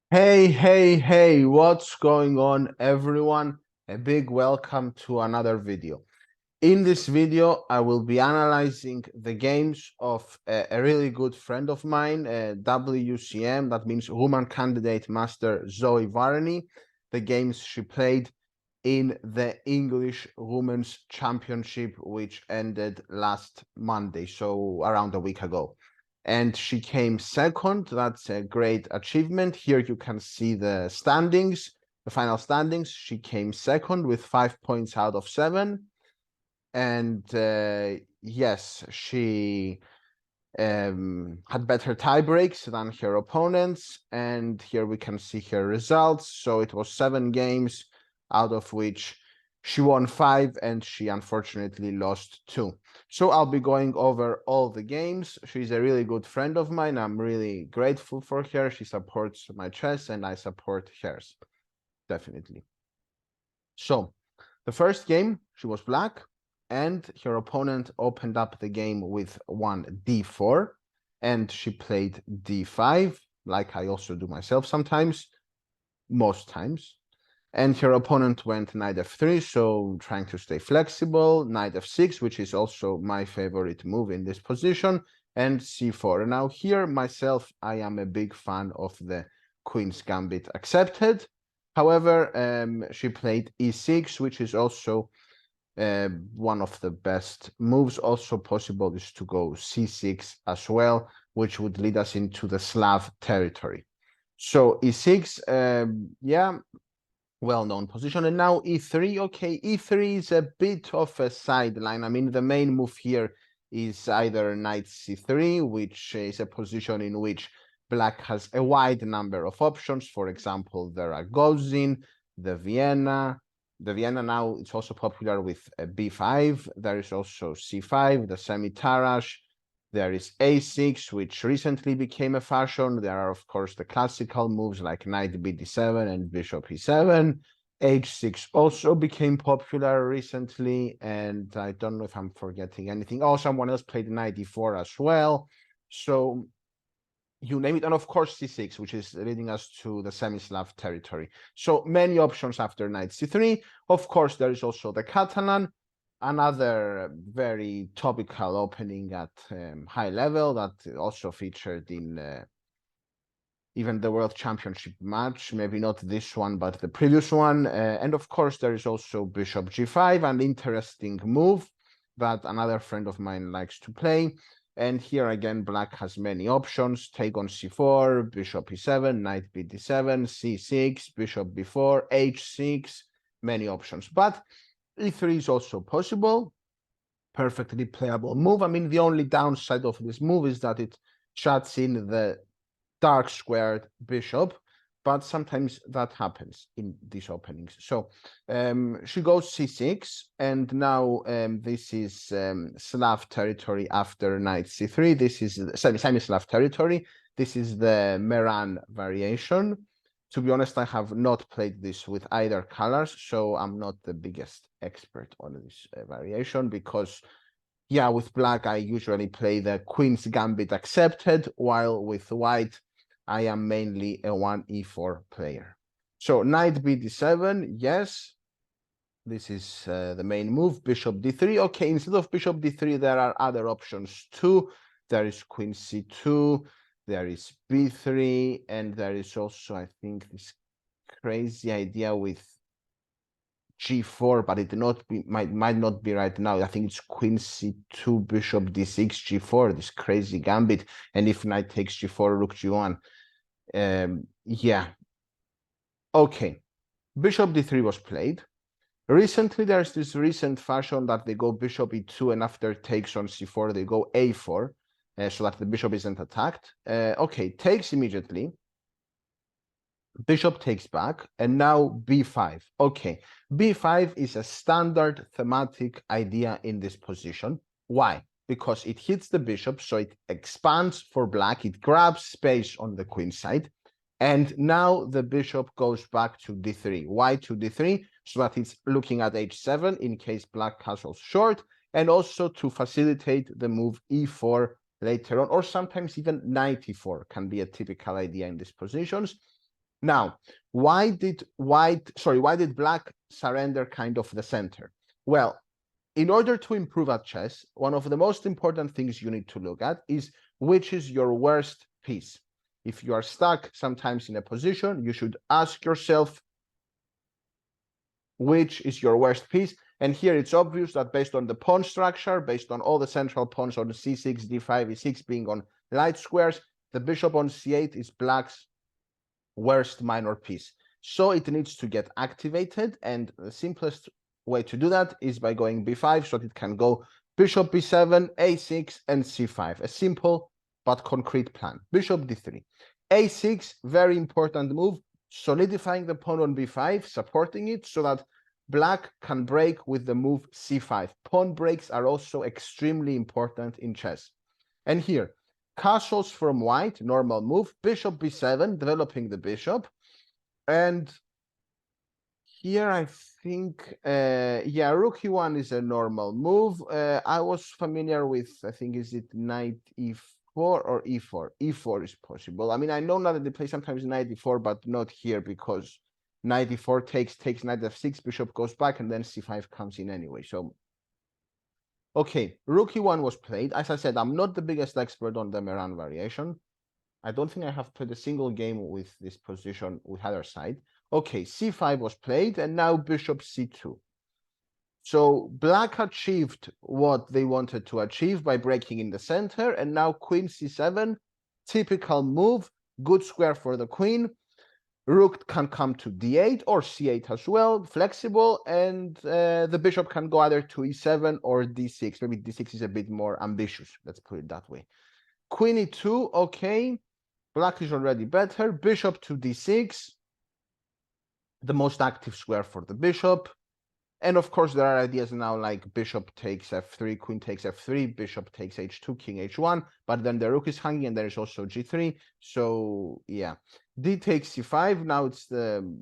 Hey, what's going on, everyone? A big welcome to another video. In this video, I will be analyzing the games of a really good friend of mine, WCM, that means Woman Candidate Master Zoe Varney, the games she played in the English Women's Championship, which ended last Monday, so around a week ago. And she came second. That's a great achievement. Here you can see the standings, the final standings. She came second with 5 points out of 7. And yes, she had better tie breaks than her opponents. And here we can see her results. So it was 7 games, out of which she won 5 and she unfortunately lost 2. So I'll be going over all the games. She's a really good friend of mine. I'm really grateful for her. She supports my chess and I support hers, definitely. So the first game, she was black, and her opponent opened up the game with one d4, and she played d5, like I also do myself sometimes, most times. And her opponent went knight f3, so trying to stay flexible, knight f6, which is also my favorite move in this position, and c4. Now here, myself, I am a big fan of the queen's gambit accepted. However, she played e6, which is also one of the best moves. Also possible is to go c6 as well, which would lead us into the Slav territory. So e6, yeah, well-known position. And now e3. Okay, e3 is a bit of a sideline. I mean, the main move here is either knight c3, which is a position in which black has a wide number of options. For example, there are Gozin, the Vienna. The Vienna now, it's also popular with b5. There is also c5, the semi-Tarrasch. There is a6, which recently became a fashion. There are, of course, the classical moves like knight bd7 and bishop e7. h6 also became popular recently, and I don't know if I'm forgetting anything. Oh, someone else played knight e4 as well. So you name it. And of course, c6, which is leading us to the semi-Slav territory. So many options after knight c3. Of course, there is also the Catalan, another very topical opening at high level that also featured in even the World Championship match, maybe not this one, but the previous one. And of course, there is also bishop g5, an interesting move that another friend of mine likes to play. And here again, black has many options: take on c4, bishop e7, knight bd7, c6, bishop b4, h6, many options. But e3 is also possible, perfectly playable move. I mean, the only downside of this move is that it shuts in the dark squared bishop, but sometimes that happens in these openings. So she goes c6, and now this is Slav territory after knight c3. This is semi-Slav territory. This is the Meran variation. To be honest, I have not played this with either colors, so I'm not the biggest expert on this variation because, yeah, with black, I usually play the Queen's Gambit accepted, while with white, I am mainly a 1e4 player. So knight bd7, yes, this is the main move. Bishop d3. Okay, instead of bishop d3, there are other options too. There is queen c2, there is b3, and there is also, I think, this crazy idea with g4, but it might not be right now. I think it's queen c2, bishop d6, g4, this crazy gambit. And if knight takes g4, rook g1. Yeah. Okay. Bishop d3 was played. Recently, there's this recent fashion that they go bishop e2, and after takes on c4, they go a4, so that the bishop isn't attacked. Okay, takes immediately. Bishop takes back, and now b5. Okay, b5 is a standard thematic idea in this position. Why? Because it hits the bishop, so it expands for black, it grabs space on the queen side, and now the bishop goes back to d3. Why to d3? So that it's looking at h7 in case black castles short, and also to facilitate the move e4 later on, or sometimes even knight e4 can be a typical idea in these positions. Now, why did black surrender kind of the center? Well, in order to improve at chess, one of the most important things you need to look at is which is your worst piece. If you are stuck sometimes in a position, you should ask yourself which is your worst piece. And here it's obvious that based on the pawn structure, based on all the central pawns on c6, d5, e6 being on light squares, the bishop on c8 is black's worst minor piece. So it needs to get activated, and the simplest way to do that is by going b5, so that it can go bishop b7, a6, and c5. A simple but concrete plan. Bishop d3. a6, very important move, solidifying the pawn on b5, supporting it so that black can break with the move c5. Pawn breaks are also extremely important in chess. And here, castles from white, normal move, bishop b7, developing the bishop. And here I think, yeah, rook e1 is a normal move. I was familiar with, I think, is it knight e4 or e4? E4 is possible. I mean, I know now that they play sometimes knight e4, but not here because knight e4 takes knight f6, bishop goes back, and then c5 comes in anyway. So, okay, rook e1 was played. As I said, I'm not the biggest expert on the Meran variation. I don't think I have played a single game with this position with other side. Okay, c5 was played, and now bishop c2. So black achieved what they wanted to achieve by breaking in the center, and now queen c7, typical move, good square for the queen. Rook can come to d8 or c8 as well, flexible, and the bishop can go either to e7 or d6. Maybe d6 is a bit more ambitious, let's put it that way. Queen e2, okay, black is already better. Bishop to d6, the most active square for the bishop. And of course, there are ideas now like bishop takes f3, queen takes f3, bishop takes h2, king h1, but then the rook is hanging and there is also g3. So yeah, d takes c5. Now it's the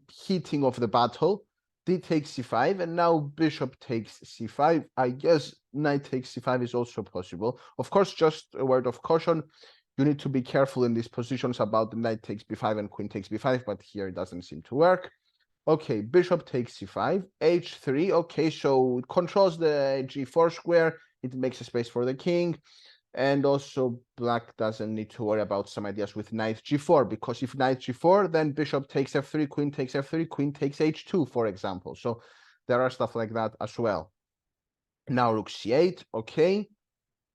heating of the battle. D takes c5, and now bishop takes c5. I guess knight takes c5 is also possible. Of course, just a word of caution. You need to be careful in these positions about the knight takes b5 and queen takes b5, but here it doesn't seem to work. Okay, bishop takes c5, h3. Okay, so it controls the g4 square. It makes a space for the king. And also black doesn't need to worry about some ideas with knight g4, because if knight g4, then bishop takes f3, queen takes f3, queen takes h2, for example. So there are stuff like that as well. Now rook c8, okay.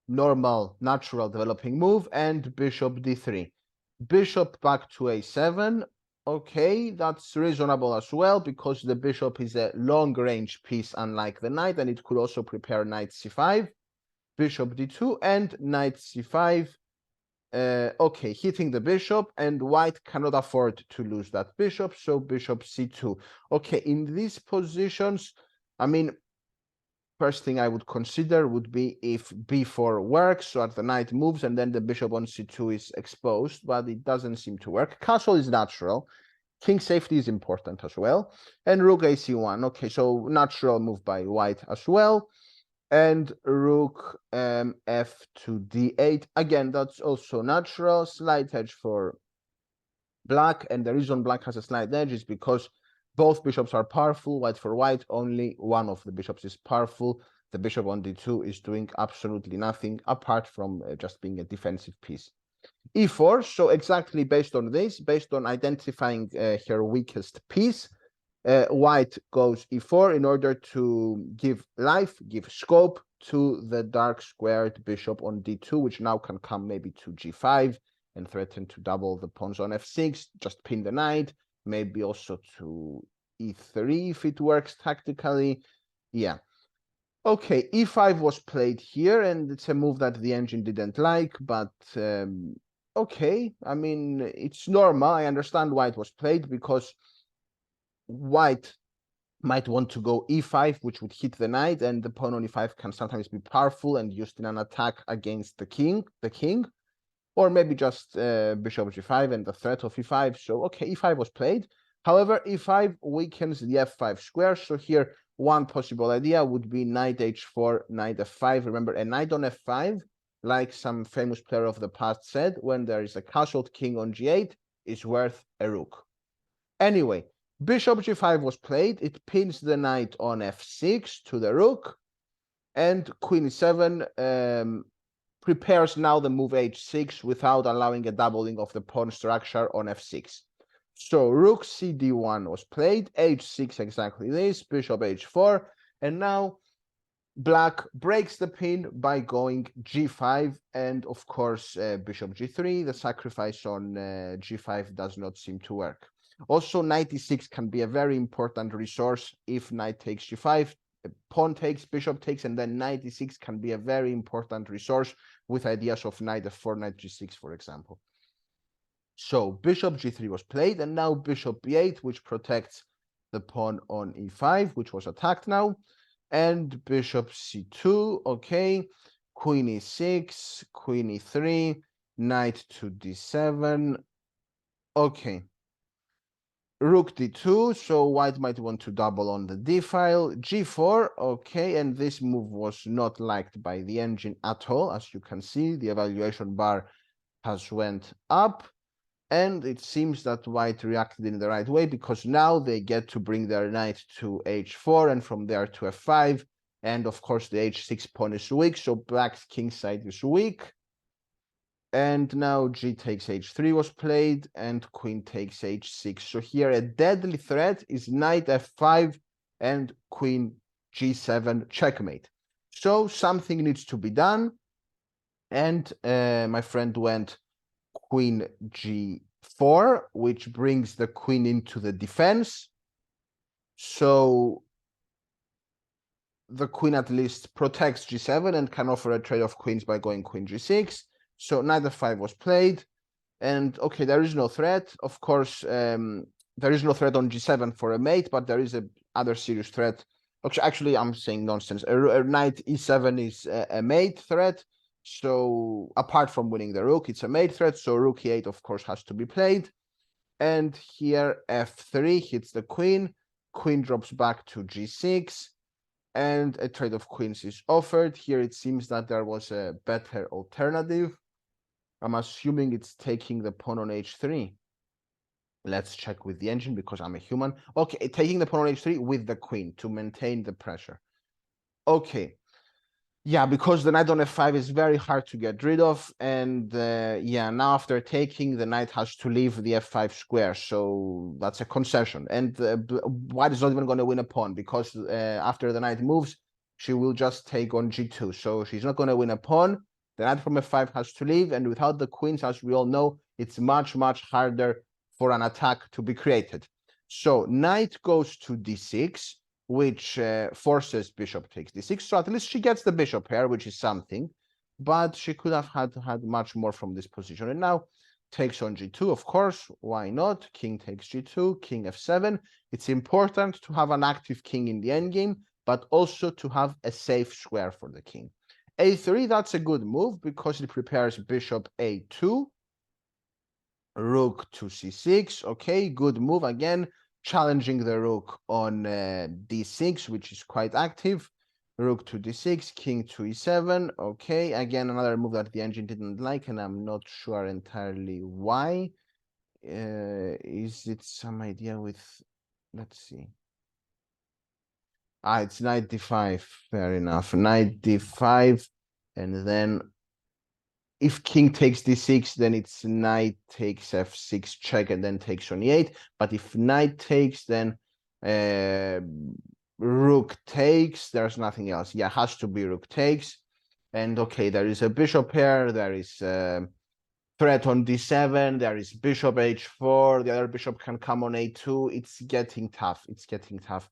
Normal, natural developing move, and bishop d3. Bishop back to a7. Okay, that's reasonable as well, because the bishop is a long-range piece, unlike the knight, and it could also prepare knight c5, bishop d2, and knight c5. Okay, hitting the bishop, and white cannot afford to lose that bishop, so bishop c2. Okay, in these positions, I mean, first thing I would consider would be if b4 works, so that the knight moves and then the bishop on c2 is exposed, but it doesn't seem to work. Castle is natural. King safety is important as well. And rook ac1. Okay, so natural move by white as well. And rook f to d8. Again, that's also natural. Slight edge for black. And the reason black has a slight edge is because both bishops are powerful. White for white, only one of the bishops is powerful. The bishop on d2 is doing absolutely nothing apart from just being a defensive piece. e4, so exactly based on this, based on identifying her weakest piece, white goes e4 in order to give life, give scope to the dark squared bishop on d2, which now can come maybe to g5 and threaten to double the pawns on f6, just pin the knight, maybe also to e3 if it works tactically. Yeah. Okay, e5 was played here, and it's a move that the engine didn't like, but okay, I mean, it's normal. I understand why it was played, because white might want to go e5, which would hit the knight, and the pawn on e5 can sometimes be powerful and used in an attack against the king, or maybe just bishop g5 and the threat of e5. So, okay, e5 was played. However, e5 weakens the f5 square. So here, one possible idea would be knight h4, knight f5. Remember, a knight on f5, like some famous player of the past said, when there is a castled king on g8, is worth a rook. Anyway, bishop g5 was played. It pins the knight on f6 to the rook, and queen e7 prepares now the move h6 without allowing a doubling of the pawn structure on f6. So rook cd1 was played, h6 exactly this, bishop h4, and now black breaks the pin by going g5, and of course bishop g3. The sacrifice on g5 does not seem to work. Also, knight e6 can be a very important resource if knight takes g5, pawn takes, bishop takes, and then knight e6 can be a very important resource with ideas of knight f4, knight g6, for example. So bishop g3 was played, and now bishop b8, which protects the pawn on e5, which was attacked now, and bishop c2, okay, queen e6, queen e3, knight to d7, okay. Rook d2, so white might want to double on the d file, g4, okay, and this move was not liked by the engine at all. As you can see, the evaluation bar has went up, and it seems that white reacted in the right way, because now they get to bring their knight to h4 and from there to f5, and of course the h6 pawn is weak, so black's king side is weak. And now g takes h3 was played, and queen takes h6. So here a deadly threat is knight f5 and queen g7 checkmate. So something needs to be done, and my friend went queen g4, which brings the queen into the defense. So the queen at least protects g7 and can offer a trade of queens by going queen g6. So knight f5 was played, and okay, there is no threat. Of course, there is no threat on g7 for a mate, but there is a other serious threat. Actually, I'm saying nonsense. A knight e7 is a mate threat. So apart from winning the rook, it's a mate threat. So rook e8, of course, has to be played. And here f3 hits the queen. Queen drops back to g6. And a trade of queens is offered. Here it seems that there was a better alternative. I'm assuming it's taking the pawn on h3. Let's check with the engine because I'm a human. Okay, taking the pawn on h3 with the queen to maintain the pressure. Okay. Yeah, because the knight on f5 is very hard to get rid of. And yeah, now after taking, the knight has to leave the f5 square. So that's a concession. And white is not even going to win a pawn because after the knight moves, she will just take on g2. So she's not going to win a pawn. The knight from f5 has to leave. And without the queens, as we all know, it's much, much harder for an attack to be created. So knight goes to d6, which forces bishop takes d6. So at least she gets the bishop pair, which is something, but she could have had much more from this position. And now takes on g2, of course, why not? King takes g2, king f7. It's important to have an active king in the endgame, but also to have a safe square for the king. a3, that's a good move because it prepares bishop a2, rook to c6. Okay, good move again, challenging the rook on d6, which is quite active. Rook to d6, king to e7. Okay, again, another move that the engine didn't like, and I'm not sure entirely why. Is it some idea with, let's see. It's knight d5, fair enough. Knight d5, and then if king takes d6, then it's knight takes f6 check and then takes on e8. But if knight takes, then rook takes. There's nothing else. Yeah, has to be rook takes. And okay, there is a bishop pair. There is threat on d7. There is bishop h4. The other bishop can come on a2. It's getting tough. It's getting tough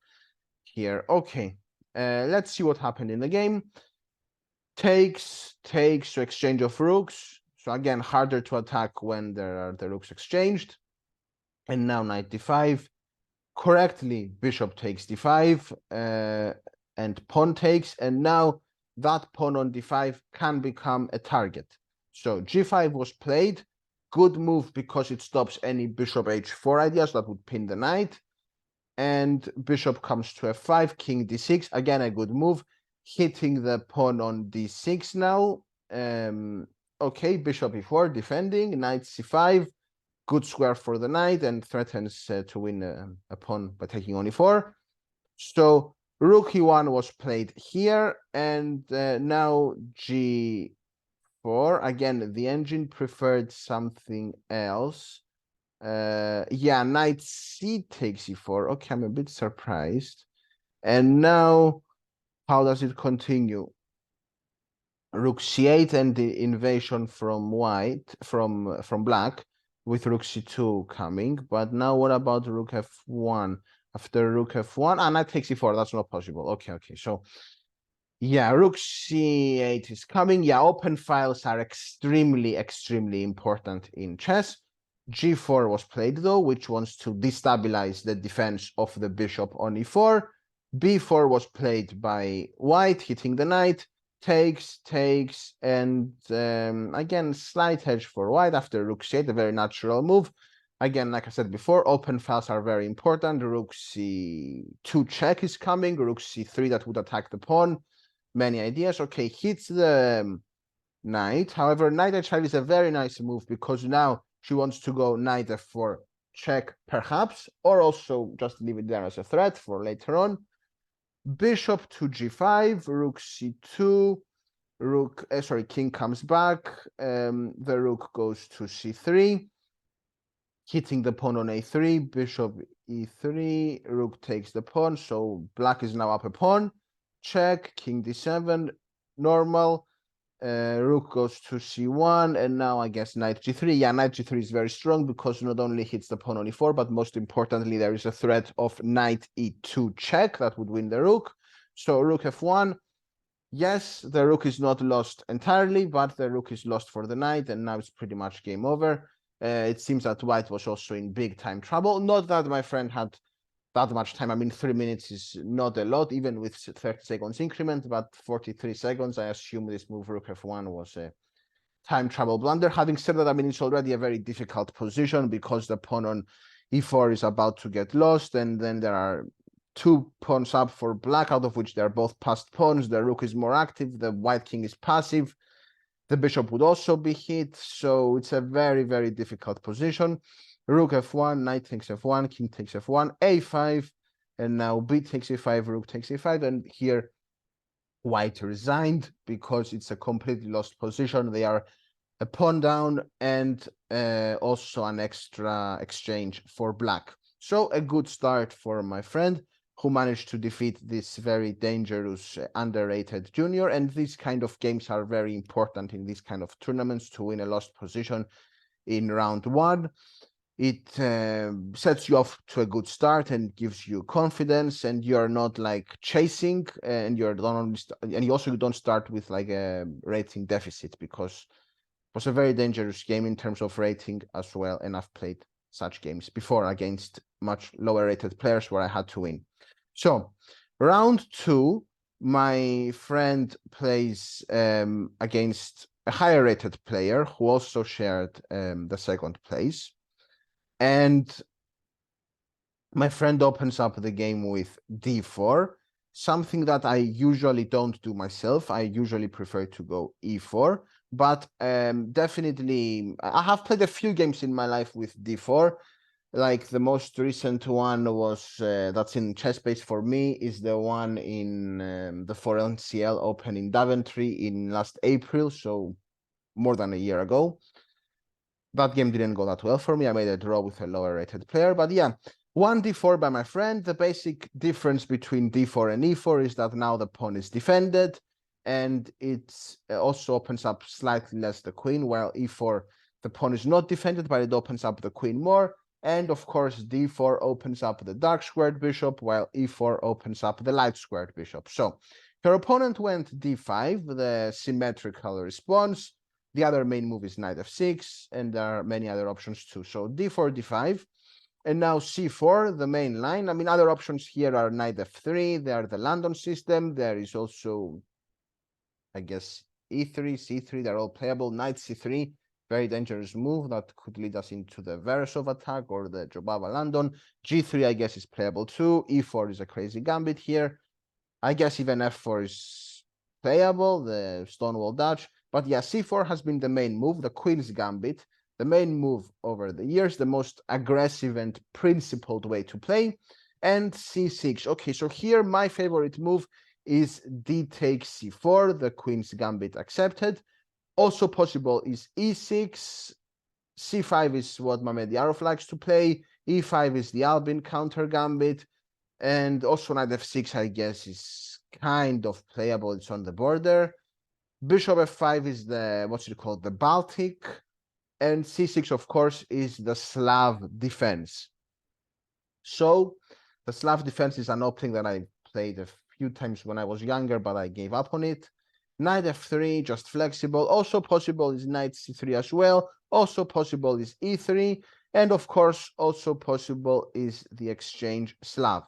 here. Okay, let's see what happened in the game. Takes, so exchange of rooks. So again, harder to attack when there are the rooks exchanged. And now knight d5. Correctly, bishop takes d5 and pawn takes. And now that pawn on d5 can become a target. So g5 was played. Good move because it stops any bishop h4 ideas that would pin the knight. And bishop comes to f5, king d6. Again, a good move. Hitting the pawn on d6 now. Okay, bishop e4, defending, knight c5. good square for the knight and threatens to win a pawn by taking on e4. So rook e1 was played here, and now g4. Again, the engine preferred something else. Yeah, knight c takes e4. Okay, I'm a bit surprised. And now, how does it continue? Rook c8 and the invasion from white, from black, with rook c2 coming. But now what about rook f1? After rook f1, and knight takes e4. That's not possible. Okay. So yeah, rook c8 is coming. Yeah, open files are extremely important in chess. g4 was played though, which wants to destabilize the defense of the bishop on e4. b4 was played by white, hitting the knight. Takes, and again, slight hedge for white after rook c8, a very natural move. Again, like I said before, open files are very important. Rook c2 check is coming. Rook c3 that would attack the pawn. Many ideas. Okay, hits the knight. However, knight h5 is a very nice move because now she wants to go knight f4 check perhaps, or also just leave it there as a threat for later on. Bishop to g5, rook c2, king comes back, the rook goes to c3, hitting the pawn on a3, bishop e3, rook takes the pawn, so black is now up a pawn, check, king d7, normal, rook goes to c1, and now I guess knight g3. Yeah, knight g3 is very strong because not only hits the pawn on e4, but most importantly, there is a threat of knight e2 check that would win the rook. So rook f1. Yes, the rook is not lost entirely, but the rook is lost for the knight, and now it's pretty much game over. It seems that white was also in big time trouble. Not that my friend had that much time. I mean, 3 minutes is not a lot, even with 30 seconds increment, but 43 seconds, I assume this move rook f1 was a time trouble blunder. Having said that, I mean, it's already a very difficult position because the pawn on e4 is about to get lost, and then there are 2 pawns up for black, out of which they're both passed pawns. The rook is more active, the white king is passive. The bishop would also be hit, so it's a very difficult position. Rook f1, knight takes f1, king takes f1, a5, and now b takes a5, rook takes a5, and here white resigned because it's a completely lost position. They are a pawn down and also an extra exchange for black. So a good start for my friend, who managed to defeat this very dangerous, underrated junior. And these kind of games are very important in these kind of tournaments to win a lost position in round 1. It sets you off to a good start and gives you confidence, and you're not like chasing, and you also don't start with like a rating deficit, because it was a very dangerous game in terms of rating as well. And I've played such games before against much lower rated players where I had to win. So round 2, my friend plays against a higher rated player who also shared the second place. And my friend opens up the game with d4, something that I usually don't do myself. I usually prefer to go e4, but definitely I have played a few games in my life with d4. Like the most recent one was that's in chess base for me is the one in the 4NCL Open in Daventry in last April, so more than a year ago. That game didn't go that well for me. I made a draw with a lower rated player, but yeah, 1d4 by my friend. The basic difference between d4 and e4 is that now the pawn is defended, and it also opens up slightly less the queen, while e4, the pawn is not defended, but it opens up the queen more. And of course, d4 opens up the dark squared bishop, while e4 opens up the light squared bishop. So her opponent went d5, the symmetrical response. The other main move is knight f6, and there are many other options too. So d4, d5, and now c4, the main line. I mean, other options here are knight f3. They are the London system. There is also, I guess, e3, c3. They're all playable. Knight c3, very dangerous move that could lead us into the Veresov attack or the Jobava London. g3, I guess, is playable too. e4 is a crazy gambit here. I guess even f4 is playable, the Stonewall Dutch. But yeah, c4 has been the main move, the Queen's Gambit. the main move over the years, the most aggressive and principled way to play. And c6. Okay, so here my favorite move is d takes c4, the queen's gambit accepted. Also possible is e6. c5 is what Mamediarov likes to play. e5 is the Albin counter gambit. And also knight f6, I guess, is kind of playable. It's on the border. Bishop f5 is the, what's it called, the Baltic. And c6, of course, is the Slav defense. So the Slav defense is an opening that I played a few times when I was younger, but I gave up on it. Knight f3, just flexible. Also possible is knight c3 as well. Also possible is e3. And of course, also possible is the exchange Slav.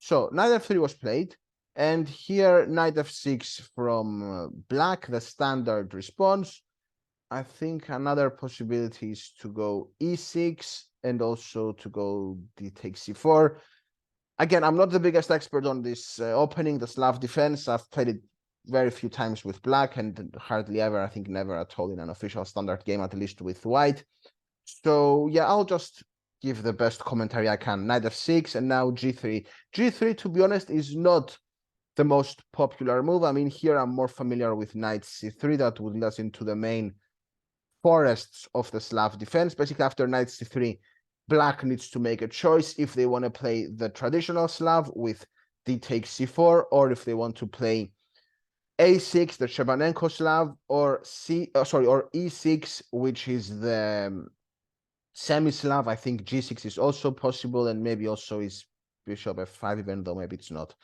So knight f3 was played. And here knight f6 from black, the standard response. I think another possibility is to go e6 and also to go d takes c4. Again, I'm not the biggest expert on this opening, the Slav defense. I've played it very few times with black and hardly ever, I think never at all in an official standard game, at least with white. So yeah, I'll just give the best commentary I can. Knight f6 and now g3. g3, to be honest, is not the most popular move. I mean, here I'm more familiar with knight c3. That would lead us into the main forests of the Slav defense. Basically, after knight c3, black needs to make a choice if they want to play the traditional Slav with d takes c4, or if they want to play a6, the Shebanenko Slav, or or e6, which is the semi-Slav. I think g6 is also possible, and maybe also is bishop f5, even though maybe it's not.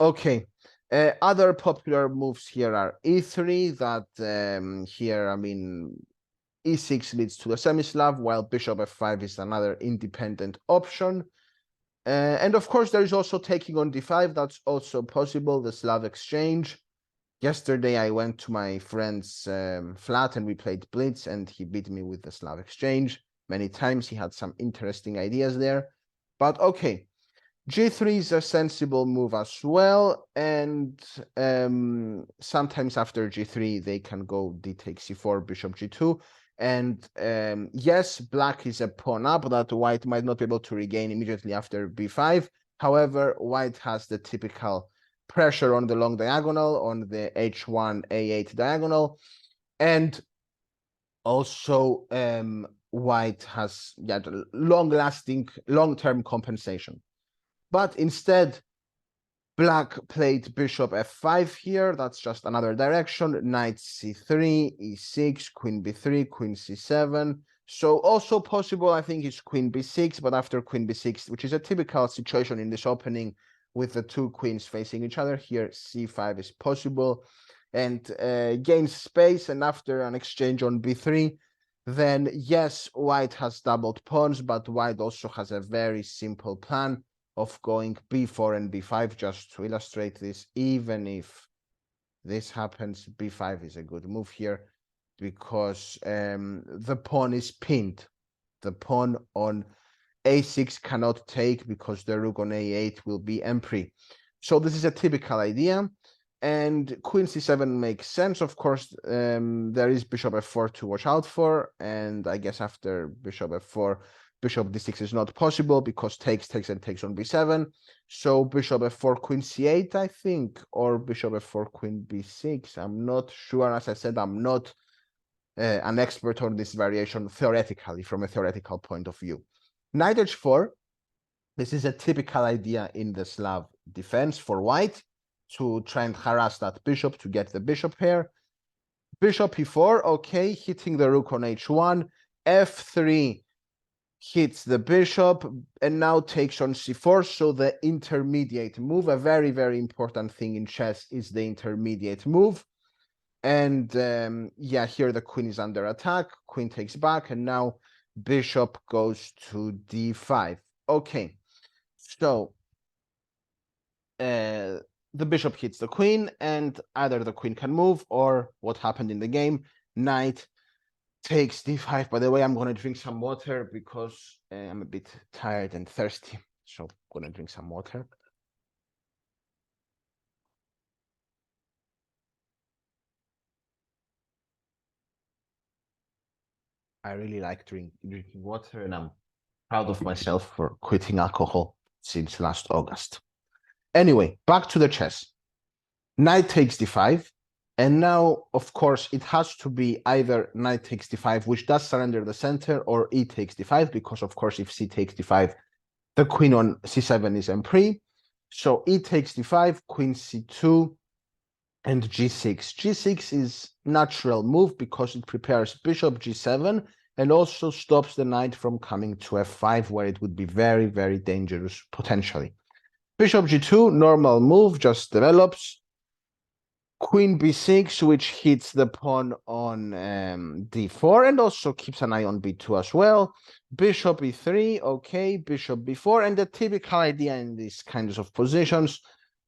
Okay. Other popular moves here are e3, that here, I mean, e6 leads to the semi-Slav, while bishop f5 is another independent option. And of course, there is also taking on d5. That's also possible, the Slav exchange. Yesterday, I went to my friend's flat and we played Blitz, and he beat me with the Slav exchange many times. He had some interesting ideas there. But okay, g3 is a sensible move as well, and sometimes after g3 they can go d takes c4, bishop g2, and yes, black is a pawn up that white might not be able to regain immediately after b5. However, white has the typical pressure on the long diagonal, on the h1 a8 diagonal, and also white has long-lasting, long-term compensation. But instead, black played bishop f5 here. That's just another direction. Knight c3, e6, queen b3, queen c7. So also possible, I think, is queen b6, but after queen b6, which is a typical situation in this opening with the two queens facing each other, here c5 is possible and gains space. And after an exchange on b3, then yes, white has doubled pawns, but white also has a very simple plan of going b4 and b5. Just to illustrate this, even if this happens, b5 is a good move here because the pawn is pinned. The pawn on a6 cannot take because the rook on a8 will be empty. So this is a typical idea. And queen c7 makes sense. Of course, there is bishop f4 to watch out for. And I guess after bishop f4, bishop d6 is not possible because takes and takes on b7. So bishop f4, queen c8, I think, or bishop f4, queen b6. I'm not sure. As I said, I'm not an expert on this variation theoretically, from a theoretical point of view. Knight h4. This is a typical idea in the Slav defense for white, to try and harass that bishop to get the bishop pair. Bishop e4, okay, hitting the rook on h1. f3 hits the bishop and now takes on c4. So the intermediate move, a very, very important thing in chess, is the intermediate move. And yeah, here the queen is under attack. Queen takes back, and now bishop goes to d5. Okay, so the bishop hits the queen, and either the queen can move, or what happened in the game, knight takes d5. By the way, I'm going to drink some water because I'm a bit tired and thirsty. So I'm going to drink some water. I really like drinking water, and I'm proud of myself for quitting alcohol since last August. Anyway, back to the chess. Knight takes d5. And now, of course, it has to be either knight takes d5, which does surrender the center, or e takes d5, because, of course, if c takes d5, the queen on c7 is m3. So e takes d5, queen c2, and g6. G6 is natural move because it prepares bishop g7 and also stops the knight from coming to f5, where it would be very, very dangerous potentially. Bishop g2, normal move, just develops. Queen b6, which hits the pawn on d4 and also keeps an eye on b2 as well. Bishop e3, okay, bishop b4, and the typical idea in these kinds of positions,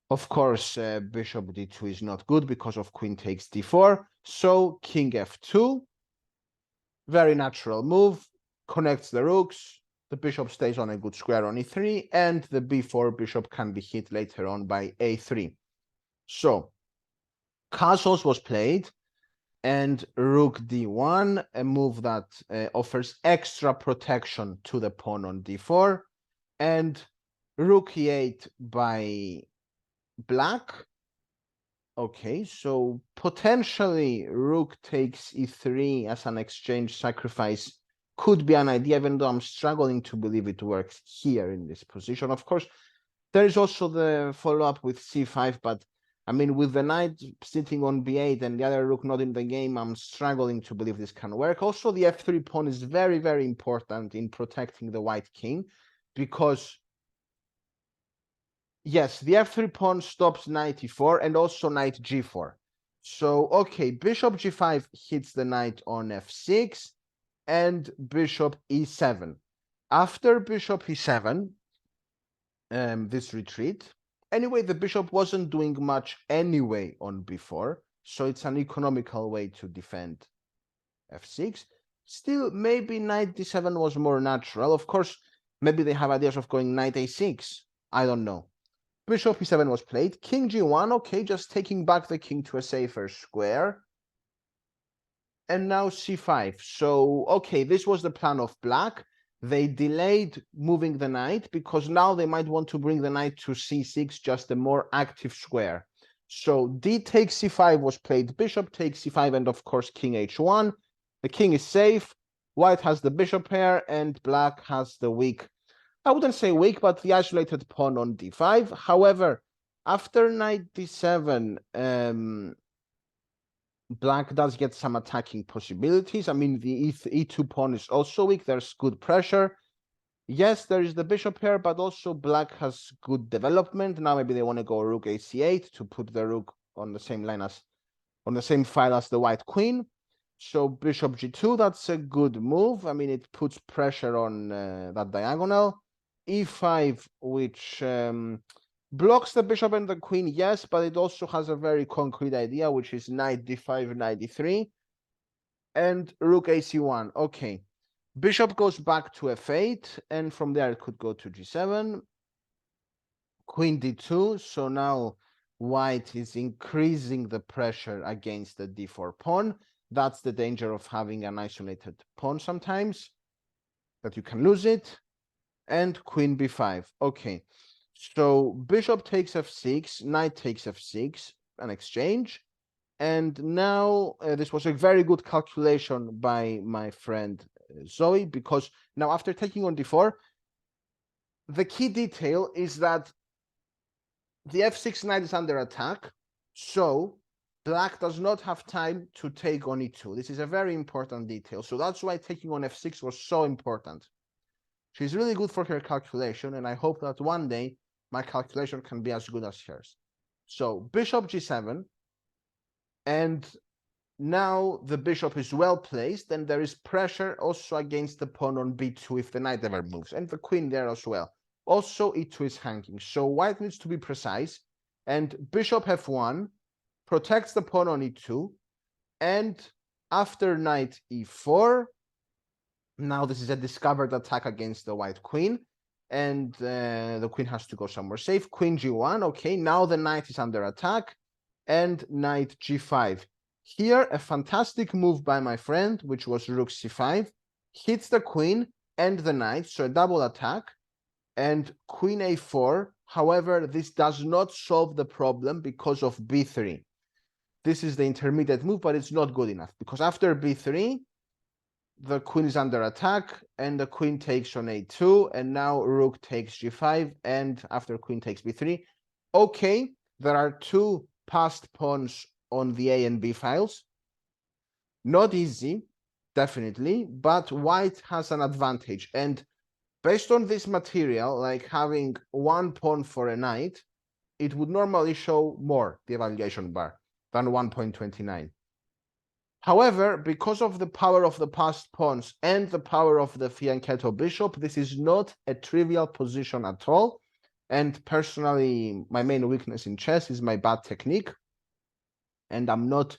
of course, bishop d2 is not good because of queen takes d4, so king f2, very natural move, connects the rooks, the bishop stays on a good square on e3, and the b4 bishop can be hit later on by a3. So castles was played, and rook d1, a move that offers extra protection to the pawn on d4, and rook e8 by black. Okay, so potentially rook takes e3 as an exchange sacrifice could be an idea, even though I'm struggling to believe it works here in this position. Of course, there is also the follow-up with c5, but I mean, with the knight sitting on b8 and the other rook not in the game, I'm struggling to believe this can work. Also, the f3 pawn is very, very important in protecting the white king, because, yes, the f3 pawn stops knight e4 and also knight g4. So, okay, bishop g5 hits the knight on f6 and bishop e7. After bishop e7, this retreat. Anyway, the bishop wasn't doing much anyway on b4, so it's an economical way to defend f6. Still, maybe knight d7 was more natural. Of course, maybe they have ideas of going knight a6. I don't know. Bishop e7 was played. King g1, okay, just taking back the king to a safer square. And now c5. So, okay, this was the plan of black. They delayed moving the knight because now they might want to bring the knight to c6, just a more active square. So d takes c5 was played, bishop takes c5, and of course king h1. The king is safe, white has the bishop pair, and black has the weak, I wouldn't say weak, but the isolated pawn on d5. However, after knight d7, black does get some attacking possibilities. I mean, the e2 pawn is also weak. There's good pressure. Yes, there is the bishop here, but also black has good development. Now maybe they want to go rook ac8 to put the rook on the same line as, on the same file as the white queen. So bishop g2, that's a good move. I mean, it puts pressure on that diagonal. e5, which blocks the bishop and the queen, yes, but it also has a very concrete idea, which is knight d5, knight d3, and rook ac1. Okay, bishop goes back to f8, and from there it could go to g7, queen d2. So now white is increasing the pressure against the d4 pawn. That's the danger of having an isolated pawn sometimes, that you can lose it. And queen b5. Okay, so bishop takes f6, knight takes f6, an exchange. And now this was a very good calculation by my friend Zoe, because now after taking on d4, the key detail is that the f6 knight is under attack, so black does not have time to take on e2. This is a very important detail. So that's why taking on f6 was so important. She's really good for her calculation, and I hope that one day my calculation can be as good as hers. So bishop g7, and now the bishop is well placed, and there is pressure also against the pawn on b2 if the knight ever moves, and the queen there as well. Also, e2 is hanging, so white needs to be precise, and bishop f1 protects the pawn on e2, and after knight e4, now this is a discovered attack against the white queen, and the queen has to go somewhere safe. Queen g1, okay, now the knight is under attack, and knight g5. Here, a fantastic move by my friend, which was rook c5. hits the queen and the knight, so a double attack, and queen a4. However, this does not solve the problem because of b3. This is the intermediate move, but it's not good enough because after b3, the queen is under attack and the queen takes on a2, and now rook takes g5, and after queen takes b3. Okay, there are two passed pawns on the a and b files. Not easy, definitely, but white has an advantage. And based on this material, like having one pawn for a knight, it would normally show more, the evaluation bar, than 1.29. However, because of the power of the passed pawns and the power of the fianchetto bishop, this is not a trivial position at all. And personally, my main weakness in chess is my bad technique. And I'm not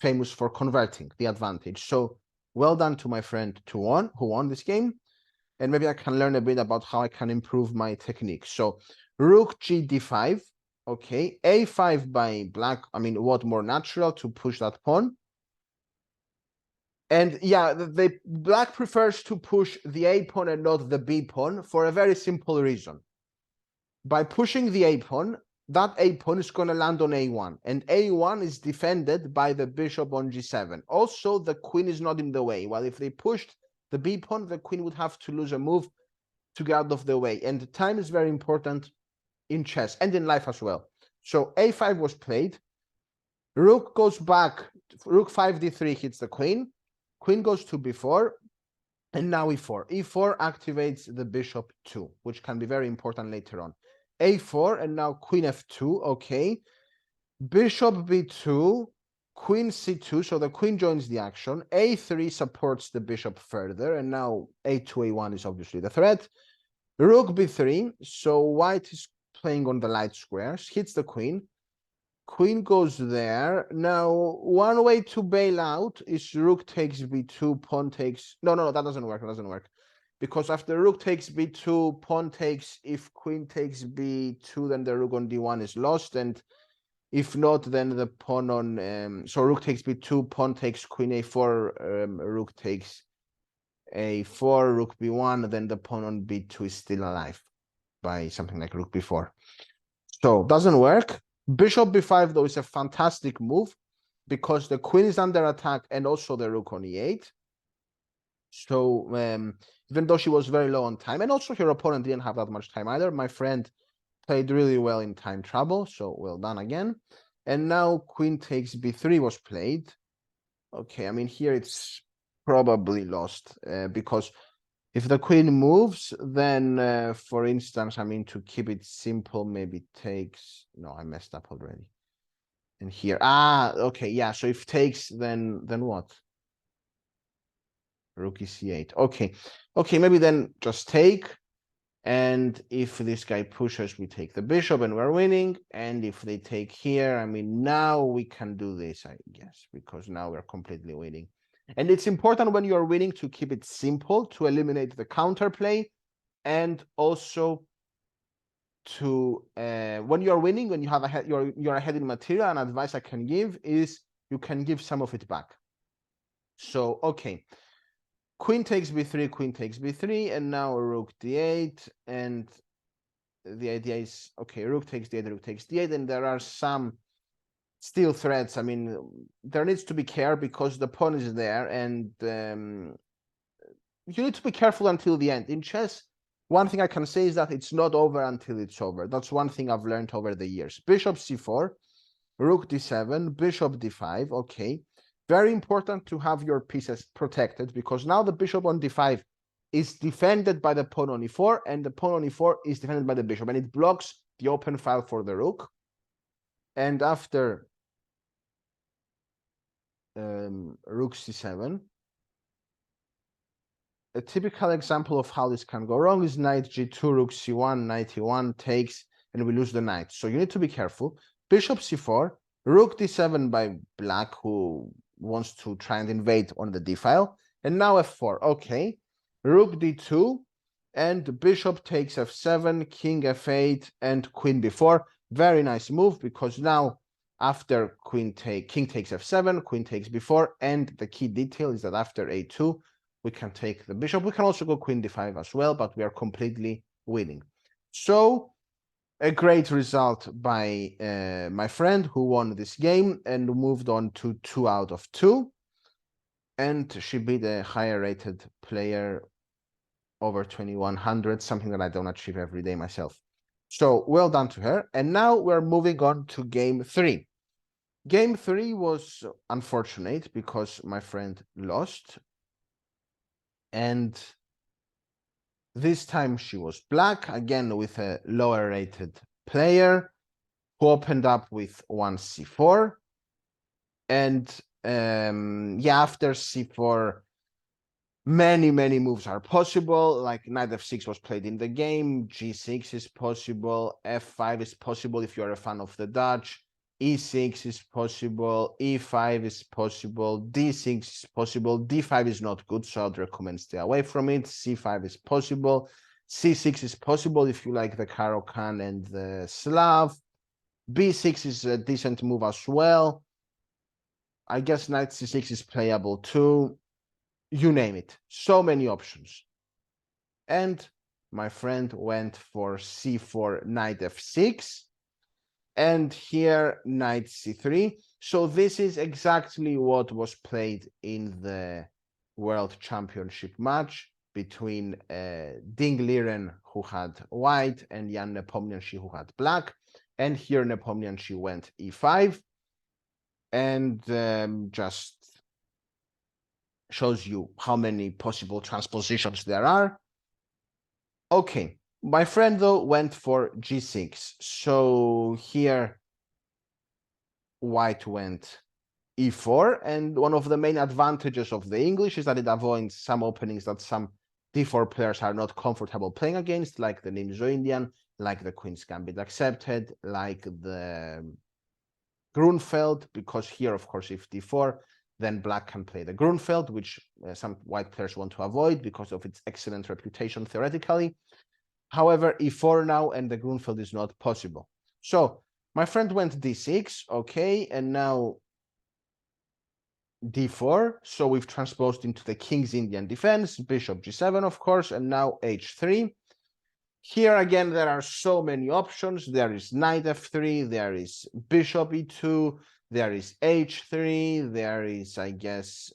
famous for converting the advantage. So well done to my friend who won this game. And maybe I can learn a bit about how I can improve my technique. So rook g d5, okay, a5 by black. I mean, what more natural to push that pawn? And yeah, the black prefers to push the a pawn and not the b pawn for a very simple reason. By pushing the a pawn, that a pawn is going to land on a1, and a1 is defended by the bishop on g7. Also, the queen is not in the way. While if they pushed the b pawn, the queen would have to lose a move to get out of the way. And time is very important in chess and in life as well. So a5 was played. Rook goes back. Rook 5 d3 hits the queen. Queen goes to b4. And now e4. e4 activates the bishop 2, which can be very important later on. a4, and now queen f2. Okay. Bishop b2. Queen c2, so the queen joins the action. a3 supports the bishop further, and now a2, a1 is obviously the threat. Rook b3, so white is playing on the light squares, hits the queen. Queen goes there. Now, one way to bail out is rook takes b2, pawn takes... No, that doesn't work, Because after rook takes b2, pawn takes, if queen takes b2, then the rook on d1 is lost, and if not, then the pawn on... so rook takes b2, pawn takes queen a4, rook takes a4, rook b1, then the pawn on b2 is still alive by something like rook b4. So, doesn't work. Bishop b5, though, is a fantastic move because the queen is under attack and also the rook on e8. So, even though she was very low on time, and also her opponent didn't have that much time either, my friend played really well in time trouble, so well done again. And now queen takes b3 was played. Okay, I mean, here it's probably lost because if the queen moves, then, for instance, I mean, to keep it simple, maybe takes... No, I messed up already. And here, okay, yeah, so if takes, then what? Rook is c8. Okay, maybe then just take. And if this guy pushes, we take the bishop and we're winning. And if they take here, I mean, now we can do this, I guess, because now we're completely winning. And it's important when you're winning to keep it simple, to eliminate the counterplay, and also to when you're winning, when you have you're ahead in material, an advice I can give is you can give some of it back. So okay, queen takes b3, and now rook d8, and the idea is okay, rook takes d8, and there are some still threats. I mean, there needs to be care because the pawn is there, and you need to be careful until the end. In chess, one thing I can say is that it's not over until it's over. That's one thing I've learned over the years. Bishop c4, rook d7, bishop d5. Okay, very important to have your pieces protected because now the bishop on d5 is defended by the pawn on e4, and the pawn on e4 is defended by the bishop, and it blocks the open file for the rook. And after rook c7, a typical example of how this can go wrong is knight g2, rook c1, knight e1 takes, and we lose the knight. So you need to be careful. Bishop c4, rook d7 by black, who wants to try and invade on the d file, and now f4. Okay, rook d2, and bishop takes f7, king f8, and queen b4. Very nice move because now after king takes f7, queen takes b4, and the key detail is that after a2, We can take the bishop. We can also go queen d5 as well, but we are completely winning. So a great result by my friend who won this game and moved on to 2 out of 2. And she beat a higher rated player over 2100, something that I don't achieve every day myself. So well done to her. And now we're moving on to game 3. Game 3 was unfortunate because my friend lost. And this time she was black, again with a lower rated player who opened up with 1c4. And yeah, after c4, many moves are possible, like knight f6 was played in the game, g6 is possible, f5 is possible if you're a fan of the Dutch, e6 is possible, e5 is possible, d6 is possible, d5 is not good, so I'd recommend stay away from it, c5 is possible, c6 is possible if you like the Caro-Kann and the Slav, b6 is a decent move as well. I guess knight c6 is playable too. You name it. So many options. And my friend went for c4, knight f6. And here, knight c3. So this is exactly what was played in the World Championship match between Ding Liren, who had white, and Jan Nepomniachtchi, who had black. And here Nepomniachtchi went e5. And just shows you how many possible transpositions there are. Okay, my friend though went for g6. So here white went e4, and one of the main advantages of the English is that it avoids some openings that some d4 players are not comfortable playing against, like the Nimzo-Indian, like the Queen's Gambit accepted, like the Grunfeld, because here, of course, if d4, then black can play the Grunfeld, which some white players want to avoid because of its excellent reputation theoretically. However, e4 now, and the Grunfeld is not possible. So my friend went d6, okay, and now d4. So we've transposed into the King's Indian defense, bishop g7, of course, and now h3. Here again, there are so many options. There is knight f3, there is bishop e2, there is h3, there is, I guess,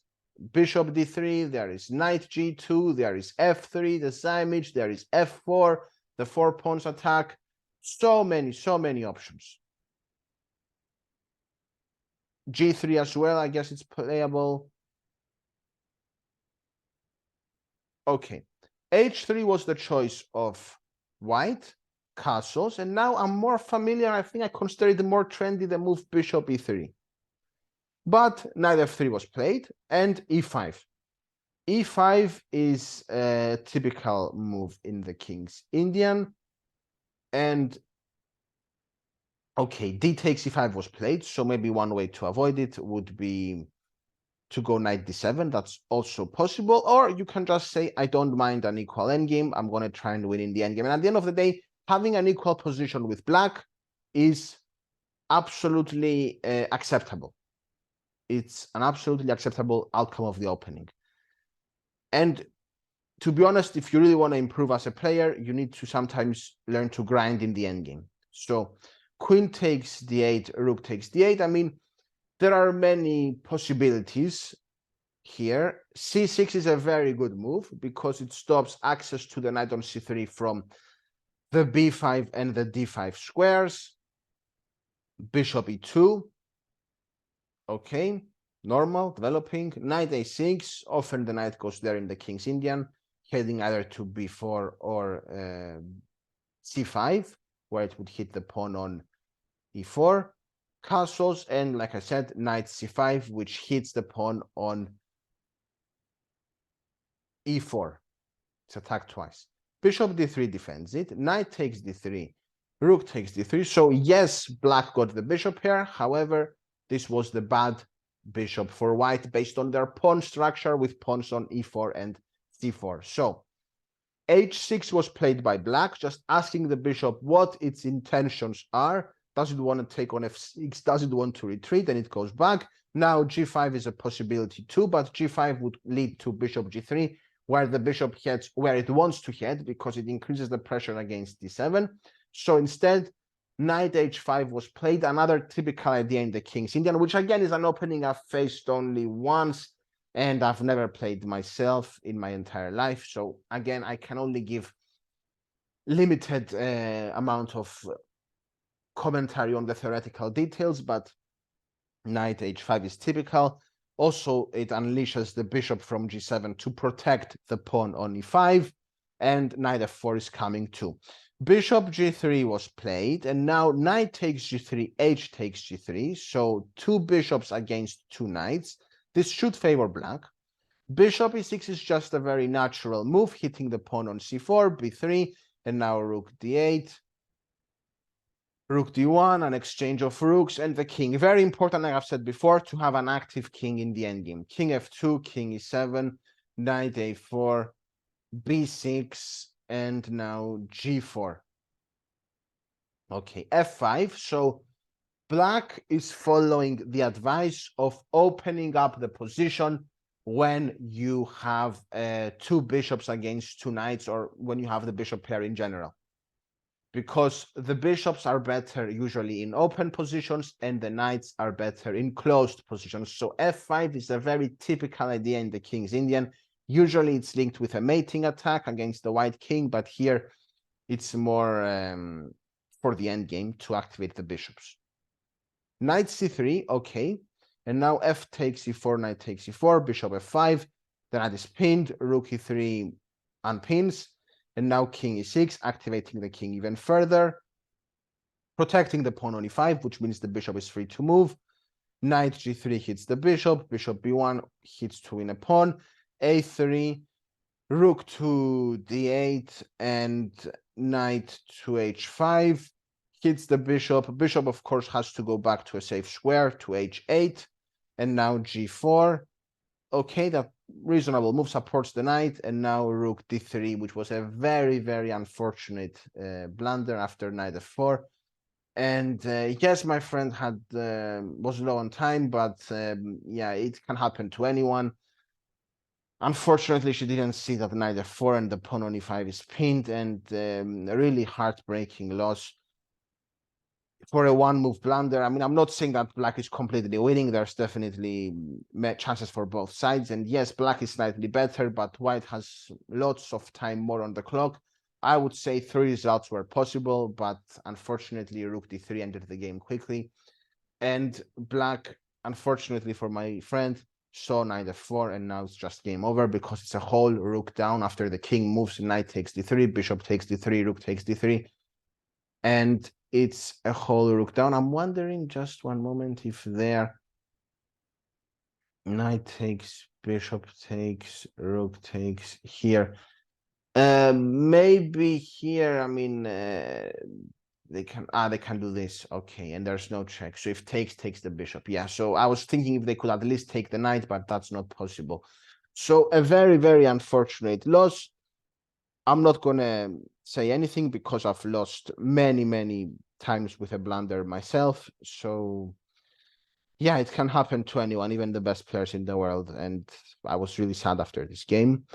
bishop d3, there is knight g2, there is f3, the Zaimich, there is f4, the 4 pawns attack. So many options. g3 as well, I guess it's playable. Okay, h3 was the choice of white, castles, and now I'm more familiar. I think I consider it more trendy, the move bishop e3. But knight f3 was played, and e5. e5 is a typical move in the King's Indian. And okay, d takes e5 was played, so maybe one way to avoid it would be to go knight d7. That's also possible. Or you can just say, I don't mind an equal endgame. I'm going to try and win in the endgame. And at the end of the day, having an equal position with black is absolutely acceptable. It's an absolutely acceptable outcome of the opening. And to be honest, if you really want to improve as a player, you need to sometimes learn to grind in the endgame. So queen takes d8, rook takes d8. I mean, there are many possibilities here. c6 is a very good move because it stops access to the knight on c3 from the b5 and the d5 squares. Bishop e2. Okay, normal, developing. Knight a6. Often the knight goes there in the King's Indian, heading either to b4 or c5, where it would hit the pawn on e4. Castles, and like I said, knight c5, which hits the pawn on e4. It's attacked twice. Bishop d3 defends it. Knight takes d3. Rook takes d3. So yes, black got the bishop here. However, this was the bad bishop for white based on their pawn structure with pawns on e4 and c4. So h6 was played by black, just asking the bishop what its intentions are. Does it want to take on f6? Does it want to retreat? And it goes back. Now g5 is a possibility too, but g5 would lead to bishop g3, where the bishop heads where it wants to head because it increases the pressure against d7. So instead, knight h5 was played, another typical idea in the King's Indian, which again is an opening I've faced only once, and I've never played myself in my entire life. So again, I can only give limited amount of commentary on the theoretical details, but knight h5 is typical. Also, it unleashes the bishop from g7 to protect the pawn on e5, and knight f4 is coming too. Bishop g3 was played, and now knight takes g3, h takes g3, so two bishops against two knights. This should favor black. Bishop e6 is just a very natural move, hitting the pawn on c4, b3, and now rook d8. Rook d1, an exchange of rooks, and the king. Very important, like I've said before, to have an active king in the endgame. King f2, king e7, knight a4, b6, and now g4. Okay, f5. So black is following the advice of opening up the position when you have two bishops against two knights, or when you have the bishop pair in general, because the bishops are better usually in open positions and the knights are better in closed positions. So f5 is a very typical idea in the King's Indian. Usually it's linked with a mating attack against the white king, but here it's more for the endgame to activate the bishops. Knight c3, okay. And now f takes e4, knight takes e4, bishop f5, the knight is pinned, rook e3 unpins, and now king e6, activating the king even further, protecting the pawn on e5, which means the bishop is free to move. Knight g3 hits the bishop, bishop b1 hits to win a pawn, a3, rook to d8, and knight to h5 hits the bishop. Bishop, of course, has to go back to a safe square to h8, and now g4. Okay, that reasonable move, supports the knight, and now rook d3, which was a very, very unfortunate blunder after knight f4. And yes, my friend had was low on time, but yeah, it can happen to anyone. Unfortunately, she didn't see that knight f4 and the pawn on e5 is pinned, and a really heartbreaking loss for a one-move blunder. I mean, I'm not saying that black is completely winning. There's definitely chances for both sides. And yes, black is slightly better, but white has lots of time more on the clock. I would say three results were possible, but unfortunately, rook d3 entered the game quickly. And black, unfortunately for my friend, saw knight f4, and now it's just game over because it's a whole rook down after the king moves. Knight takes d3, bishop takes d3, rook takes d3. And it's a whole rook down. I'm wondering, just one moment, if there knight takes, bishop takes, rook takes here. Maybe here, I mean, they can do this. Okay, and there's no check. So if takes the bishop. Yeah, so I was thinking if they could at least take the knight, but that's not possible. So a very, very unfortunate loss. I'm not gonna say anything because I've lost many, many times with a blunder myself. So yeah, it can happen to anyone, even the best players in the world. And I was really sad after this game.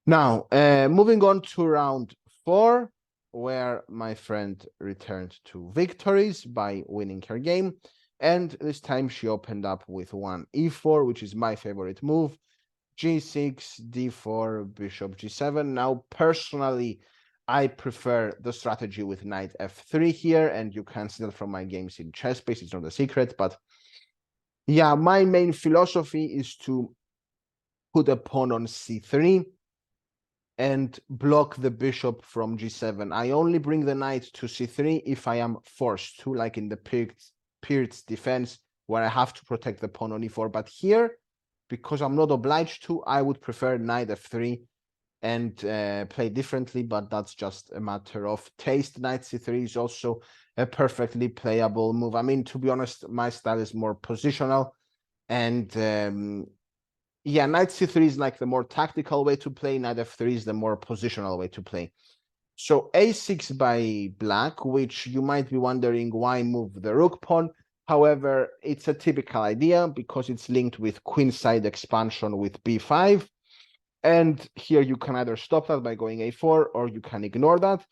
Now, moving on to round 4, where my friend returned to victories by winning her game. And this time she opened up with one e4, which is my favorite move. G6, d4, bishop g7. Now, personally, I prefer the strategy with knight f3 here, and you can see that from my games in ChessBase. It's not a secret, but yeah, my main philosophy is to put a pawn on c3 and block the bishop from g7. I only bring the knight to c3 if I am forced to, like in the Peart's defense, where I have to protect the pawn on e4. But here, because I'm not obliged to, I would prefer knight f3 and play differently, but that's just a matter of taste. Knight c3 is also a perfectly playable move. I mean, to be honest, my style is more positional, and yeah, knight c3 is like the more tactical way to play. Knight f3 is the more positional way to play. So a6 by black, which you might be wondering why move the rook pawn, However, it's a typical idea because it's linked with queenside expansion with b5. And here you can either stop that by going a4 or you can ignore that.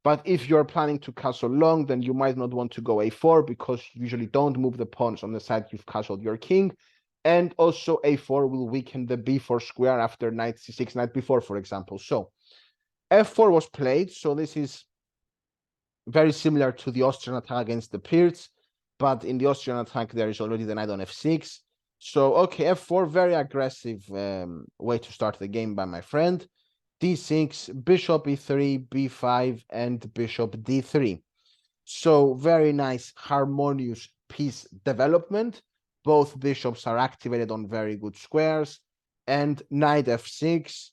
But if you're planning to castle long, then you might not want to go a4 because you usually don't move the pawns on the side you've castled your king. And also a4 will weaken the b4 square after knight c6, knight b4, for example. So f4 was played. So this is very similar to the Austrian attack against the Pirc, but in the Austrian attack, there is already the knight on f6. So, okay, f4, very aggressive way to start the game by my friend. d6, bishop e3, b5, and bishop d3. So, very nice, harmonious piece development. Both bishops are activated on very good squares. And knight f6,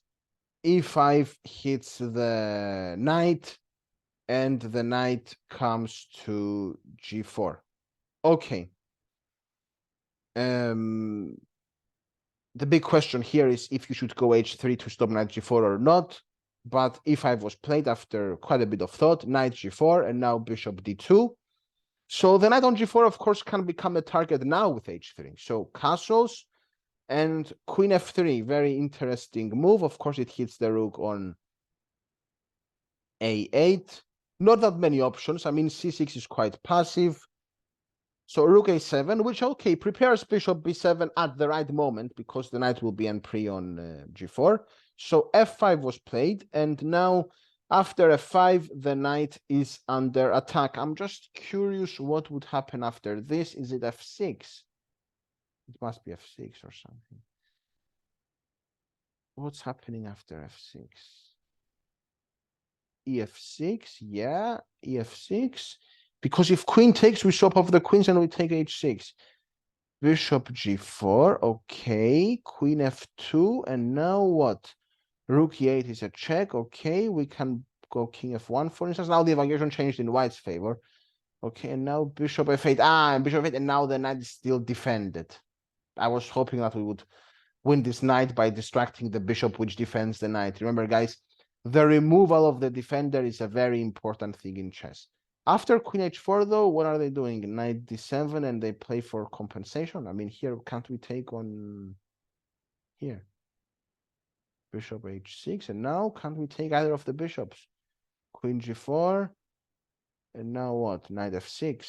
e5 hits the knight, and the knight comes to g4. Okay. The big question here is if you should go h3 to stop knight g4 or not. But e5 was played after quite a bit of thought. Knight g4 and now bishop d2. So the knight on g4, of course, can become a target now with h3. So castles and queen f3, very interesting move. Of course, it hits the rook on a8. Not that many options. I mean, c6 is quite passive. So rook a7, which, okay, prepares bishop b7 at the right moment because the knight will be en pre on g4. So f5 was played, and now after f5, the knight is under attack. I'm just curious what would happen after this. Is it f6? It must be f6 or something. What's happening after f6? ef6, yeah, ef6. Because if queen takes, we swap off the queens and we take h6. Bishop g4, okay. Queen f2, and now what? Rook e8 is a check, okay. We can go king f1, for instance. Now the evaluation changed in white's favor. Okay, and now bishop f8. And bishop f8, and now the knight is still defended. I was hoping that we would win this knight by distracting the bishop, which defends the knight. Remember, guys, the removal of the defender is a very important thing in chess. After queen h4, though, what are they doing? Knight d7, and they play for compensation. I mean, here, can't we take on here? Bishop h6, and now can't we take either of the bishops? Queen g4, and now what? Knight f6.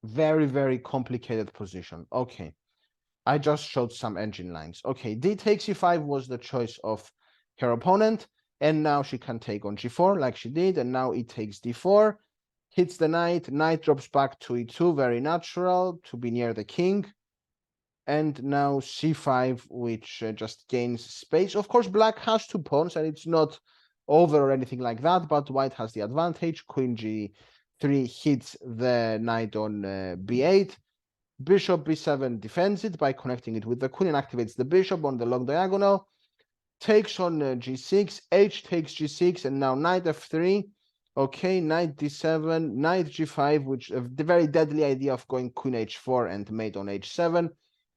Very, very complicated position. Okay. I just showed some engine lines. Okay, d takes e5 was the choice of her opponent, and now she can take on g4 like she did, and now e takes d4, hits the knight, knight drops back to e2, very natural to be near the king, and now c5, which just gains space. Of course, black has two pawns, and it's not over or anything like that, but white has the advantage. Queen g3 hits the knight on b8. Bishop b7 defends it by connecting it with the queen and activates the bishop on the long diagonal. Takes on g6, h takes g6, and now knight f3. Okay, knight d7, knight g5, which the very deadly idea of going queen h4 and mate on h7.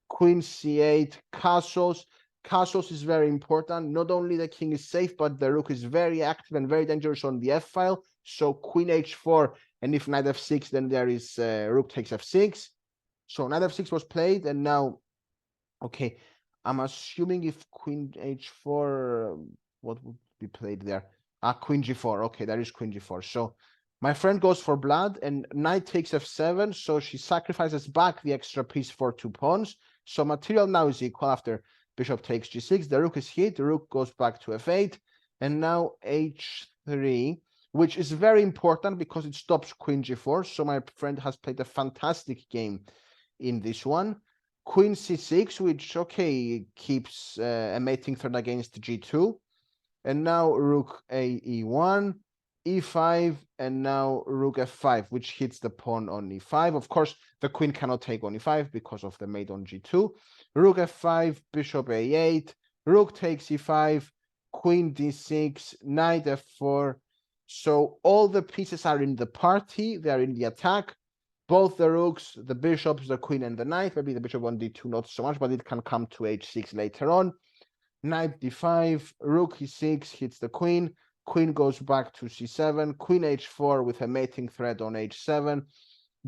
Queen c8, castles. Castles is very important. Not only the king is safe, but the rook is very active and very dangerous on the f file. So queen h4, and if knight f6, then there is rook takes f6. So knight f6 was played, and now, okay, I'm assuming if queen h4, what would be played there? Queen g4. Okay, there is queen g4. So my friend goes for blood, and knight takes f7, so she sacrifices back the extra piece for two pawns. So material now is equal after bishop takes g6. The rook is hit, the rook goes back to f8, and now h3, which is very important because it stops queen g4. So my friend has played a fantastic game in this one. Queen c6, which, okay, keeps a mating threat against g2. And now rook a e1, e5, and now rook f5, which hits the pawn on e5. Of course, the queen cannot take on e5 because of the mate on g2. Rook f5, bishop a8, rook takes e5, queen d6, knight f4. So all the pieces are in the party. They are in the attack. Both the rooks, the bishops, the queen, and the knight. Maybe the bishop on d2 not so much, but it can come to h6 later on. Knight d5, rook e6 hits the queen. Queen goes back to c7. Queen h4 with a mating threat on h7.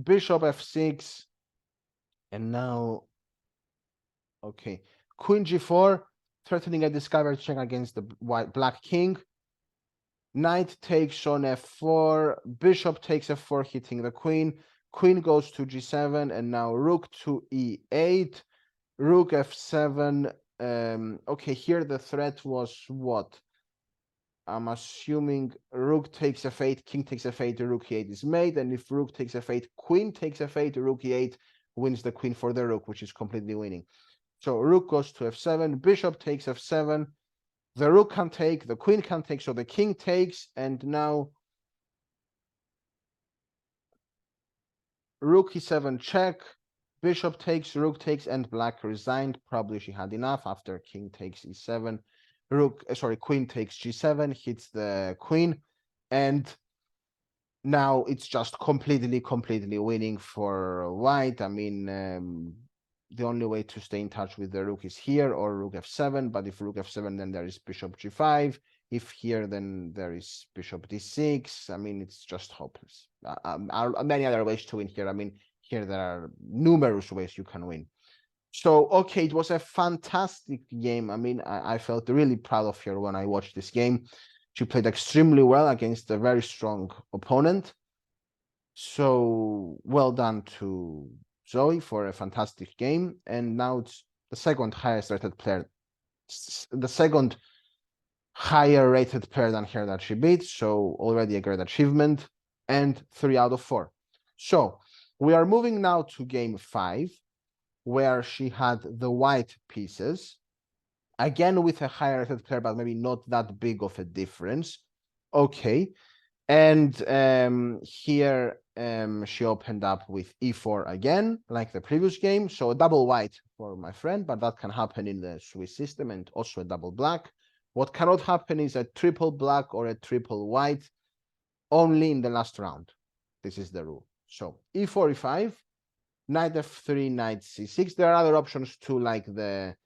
bishop f6, and now, okay, queen g4, threatening a discovered check against the black king. Knight takes on f4, bishop takes f4, hitting the queen. Queen goes to g7, and now rook to e8, rook f7. Okay, here the threat was what? I'm assuming rook takes f8, king takes f8, rook e8 is made, and if rook takes f8, queen takes f8, rook e8 wins the queen for the rook, which is completely winning. So rook goes to f7, bishop takes f7, the rook can take, the queen can take, so the king takes, and now rook e7 check, bishop takes, rook takes, and black resigned. Probably she had enough after king takes e7. Queen takes g7, hits the queen, and now it's just completely winning for white. I mean, the only way to stay in touch with the rook is here or rook f7, but if rook f7, then there is bishop g5. If here, then there is bishop d6. I mean, it's just hopeless. Many other ways to win here. I mean, here there are numerous ways you can win. So, okay, it was a fantastic game. I mean, I felt really proud of her when I watched this game. She played extremely well against a very strong opponent. So, well done to Zoe for a fantastic game. And now it's the second highest rated player, the second higher rated player than her that she beat. So, already a great achievement, and 3 out of 4. So, we are moving now to game 5, where she had the white pieces, again with a higher rated player, but maybe not that big of a difference. Okay, and here she opened up with e4 again, like the previous game. So a double white for my friend, but that can happen in the Swiss system, and also a double black. What cannot happen is a triple black or a triple white, only in the last round. This is the rule. So e4, e5, knight f3, knight c6. There are other options too, like the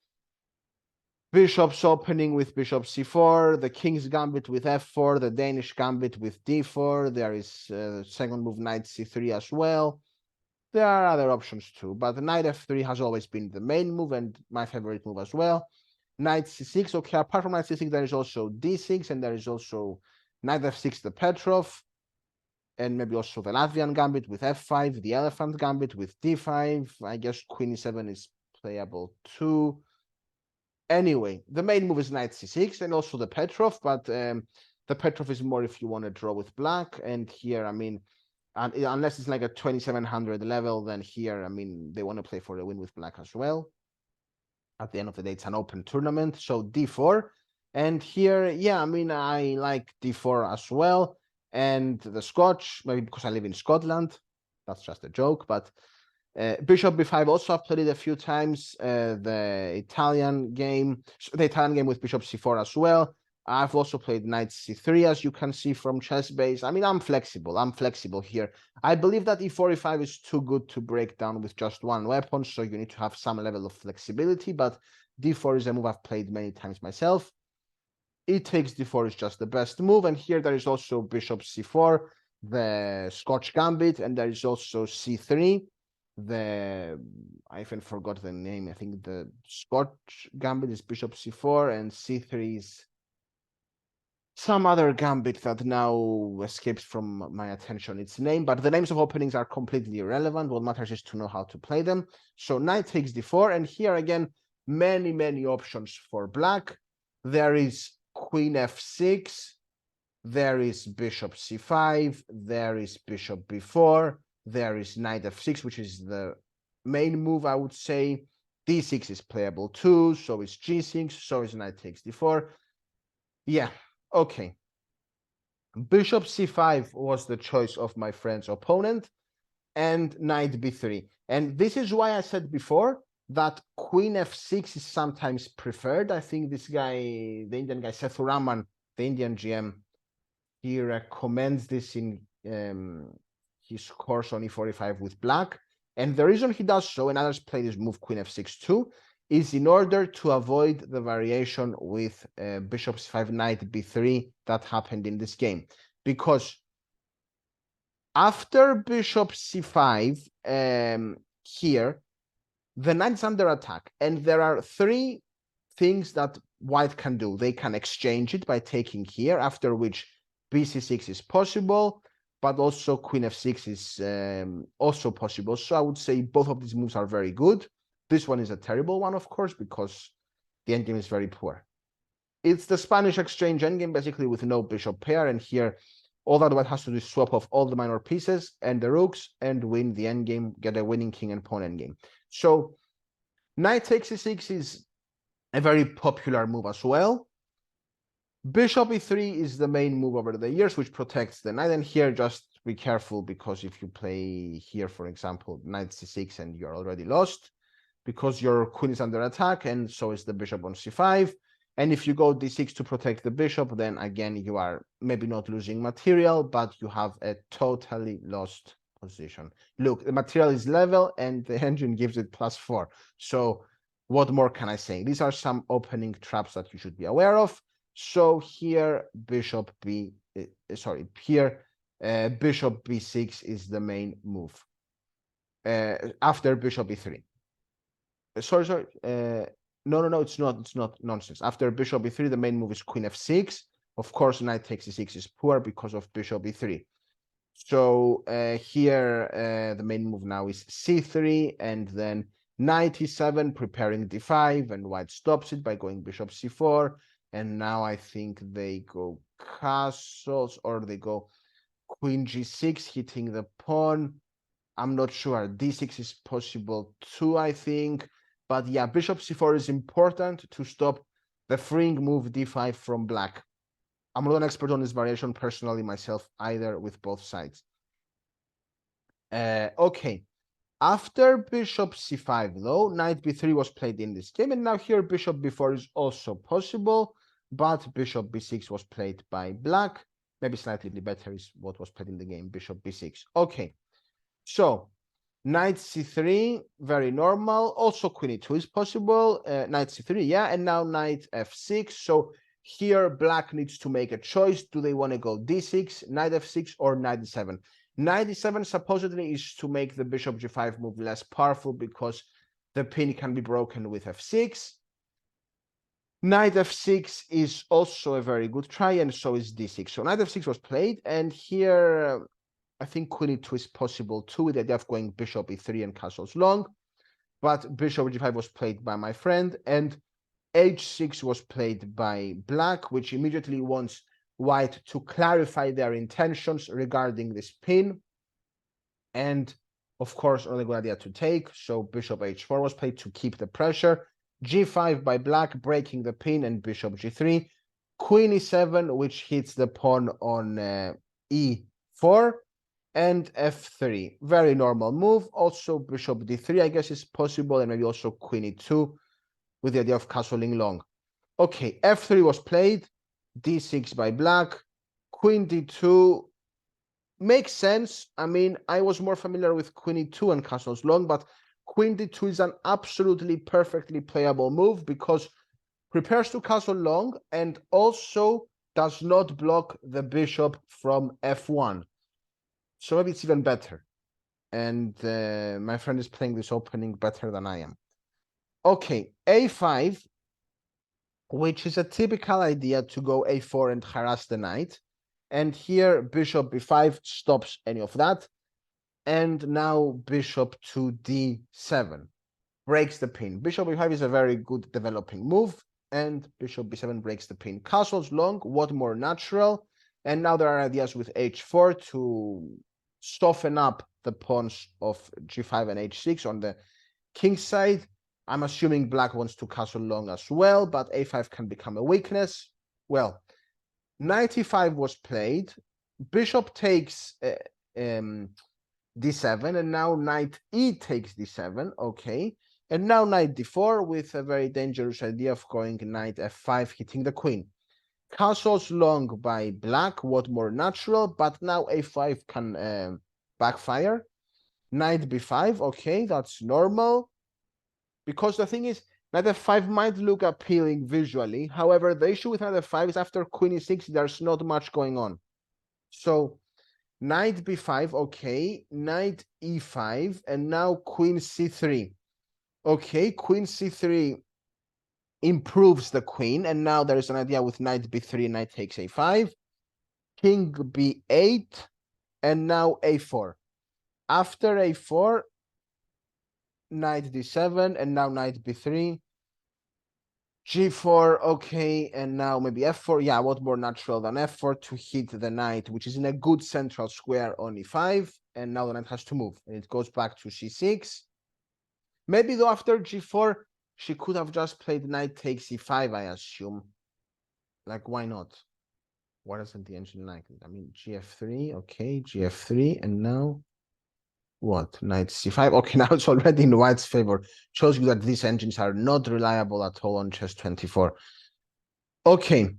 bishop's opening with bishop c4, the king's gambit with f4, the Danish gambit with d4. There is second move knight c3 as well. There are other options too, but the knight f3 has always been the main move and my favorite move as well. Knight c6. Okay, apart from knight c6, there is also d6, and there is also knight f6, the Petrov, and maybe also the Latvian gambit with f5, the elephant gambit with d5. I guess queen e7 is playable too. Anyway, the main move is knight c6 and also the Petrov, but the Petrov is more if you want to draw with black. And here, I mean, unless it's like a 2700 level, then here, I mean, they want to play for a win with black as well. At the end of the day, it's an open tournament. So d4. And here, yeah, I mean, I like d4 as well. And the Scotch, maybe because I live in Scotland, that's just a joke, but bishop b5 also I've played it a few times. The Italian game with bishop c4 as well. I've also played knight c3, as you can see from chess base. I mean, I'm flexible here. I believe that e4, e5 is too good to break down with just one weapon, so you need to have some level of flexibility, but d4 is a move I've played many times myself. E takes d4 is just the best move, and here there is also bishop c4, the Scotch gambit, and there is also c3. I even forgot the name. I think the Scotch gambit is bishop c4, and c3 is some other gambit that now escapes from my attention its name, but the names of openings are completely irrelevant. What matters is to know how to play them. So knight takes d4, and here again, many options for black. There is queen f6, there is bishop c5, there is bishop b4, there is knight f6, which is the main move, I would say. d6 is playable too, so is g6, so is knight takes d4. Yeah, okay. Bishop c5 was the choice of my friend's opponent, and knight b3. And this is why I said before that queen f6 is sometimes preferred. I think this guy, the Indian guy, Sethu Raman, the Indian GM, he recommends this in his course on e4, e5 with black. And the reason he does so, and others play this move queen f6 too, is in order to avoid the variation with bishop c5, knight b3 that happened in this game. Because After bishop c5, here, the knight is under attack, and there are three things that white can do. They can exchange it by taking here, after which bc6 is possible, but also queen f6 is also possible. So I would say both of these moves are very good. This one is a terrible one, of course, because the endgame is very poor. It's the Spanish exchange endgame, basically with no bishop pair, and here all that white has to do is swap off all the minor pieces and the rooks and win the endgame, get a winning king and pawn endgame. So knight takes e6 is a very popular move as well. Bishop e3 is the main move over the years, which protects the knight. And here, just be careful, because if you play here, for example, knight c6, and you're already lost, because your queen is under attack, and so is the bishop on c5. And if you go d6 to protect the bishop, then again, you are maybe not losing material, but you have a totally lost position. Look, the material is level, and the engine gives it +4. So what more can I say? These are some opening traps that you should be aware of. So here, bishop bishop b6 is the main move. After bishop e3. Sorry. No, it's not nonsense. After bishop e3, the main move is queen f6. Of course, knight takes e6 is poor because of bishop e3. So here, the main move now is c3, and then knight e7, preparing d5, and white stops it by going bishop c4. And now I think they go castles, or they go queen g6, hitting the pawn. I'm not sure. d6 is possible too, I think. But yeah, bishop c4 is important to stop the freeing move d5 from black. I'm not an expert on this variation personally myself either, with both sides. Okay. After bishop c5, though, knight b3 was played in this game, and now here bishop b4 is also possible, but bishop b6 was played by black. Maybe slightly better is what was played in the game, bishop b6. Okay, so knight c3, very normal. Also queen e2 is possible. Knight c3, yeah, and now knight f6. So here black needs to make a choice. Do they want to go d6, knight f6, or knight d7? Knight d7 supposedly is to make the bishop g5 move less powerful, because the pin can be broken with f6. Knight f6 is also a very good try, and so is d6. So knight f6 was played, and here I think queen e2 is possible too, with the idea of going bishop e3 and castles long. But bishop g5 was played by my friend, and h6 was played by black, which immediately wants white to clarify their intentions regarding this pin. And of course, only good idea to take. So bishop h4 was played to keep the pressure. g5 by black, breaking the pin, and bishop g3. Queen e7, which hits the pawn on e4. And f3, very normal move. Also bishop d3, I guess, is possible, and maybe also queen e2 with the idea of castling long. Okay, f3 was played, d6 by black, queen d2 makes sense. I mean, I was more familiar with queen e2 and castles long, but queen d2 is an absolutely perfectly playable move, because prepares to castle long and also does not block the bishop from f1. So maybe it's even better. And my friend is playing this opening better than I am. Okay, a5, which is a typical idea to go a4 and harass the knight. And here bishop b5 stops any of that. And now bishop to d7 breaks the pin. Bishop b5 is a very good developing move, and bishop b7 breaks the pin. Castles long, what more natural? And now there are ideas with h4 to soften up the pawns of g5 and h6 on the king side. I'm assuming black wants to castle long as well, but a5 can become a weakness. Well, knight e5 was played. Bishop takes d7, and now knight e takes d7. Okay, and now knight d4 with a very dangerous idea of going knight f5, hitting the queen. Castles long by black, what more natural? But now a5 can backfire. Knight b5, okay, that's normal. Because the thing is, knight f5 might look appealing visually. However, the issue with knight f5 is after queen e6, there's not much going on. So Knight b5, okay, knight e5, and now queen c3. Okay, queen c3 improves the queen, and now there is an idea with knight b3, knight takes a5, king b8, and now a4. After a4, knight d7, and now knight b3, g4, okay, and now maybe f4. Yeah, what more natural than f4 to hit the knight, which is in a good central square on e5, and now the knight has to move, and it goes back to c6. Maybe though after g4, she could have just played knight takes e5, I assume. Like, why not? What isn't the engine like? I mean, gf3, okay, gf3, and now what? Knight c5. Okay, now it's already in white's favor. Shows you that these engines are not reliable at all on chess24. Okay,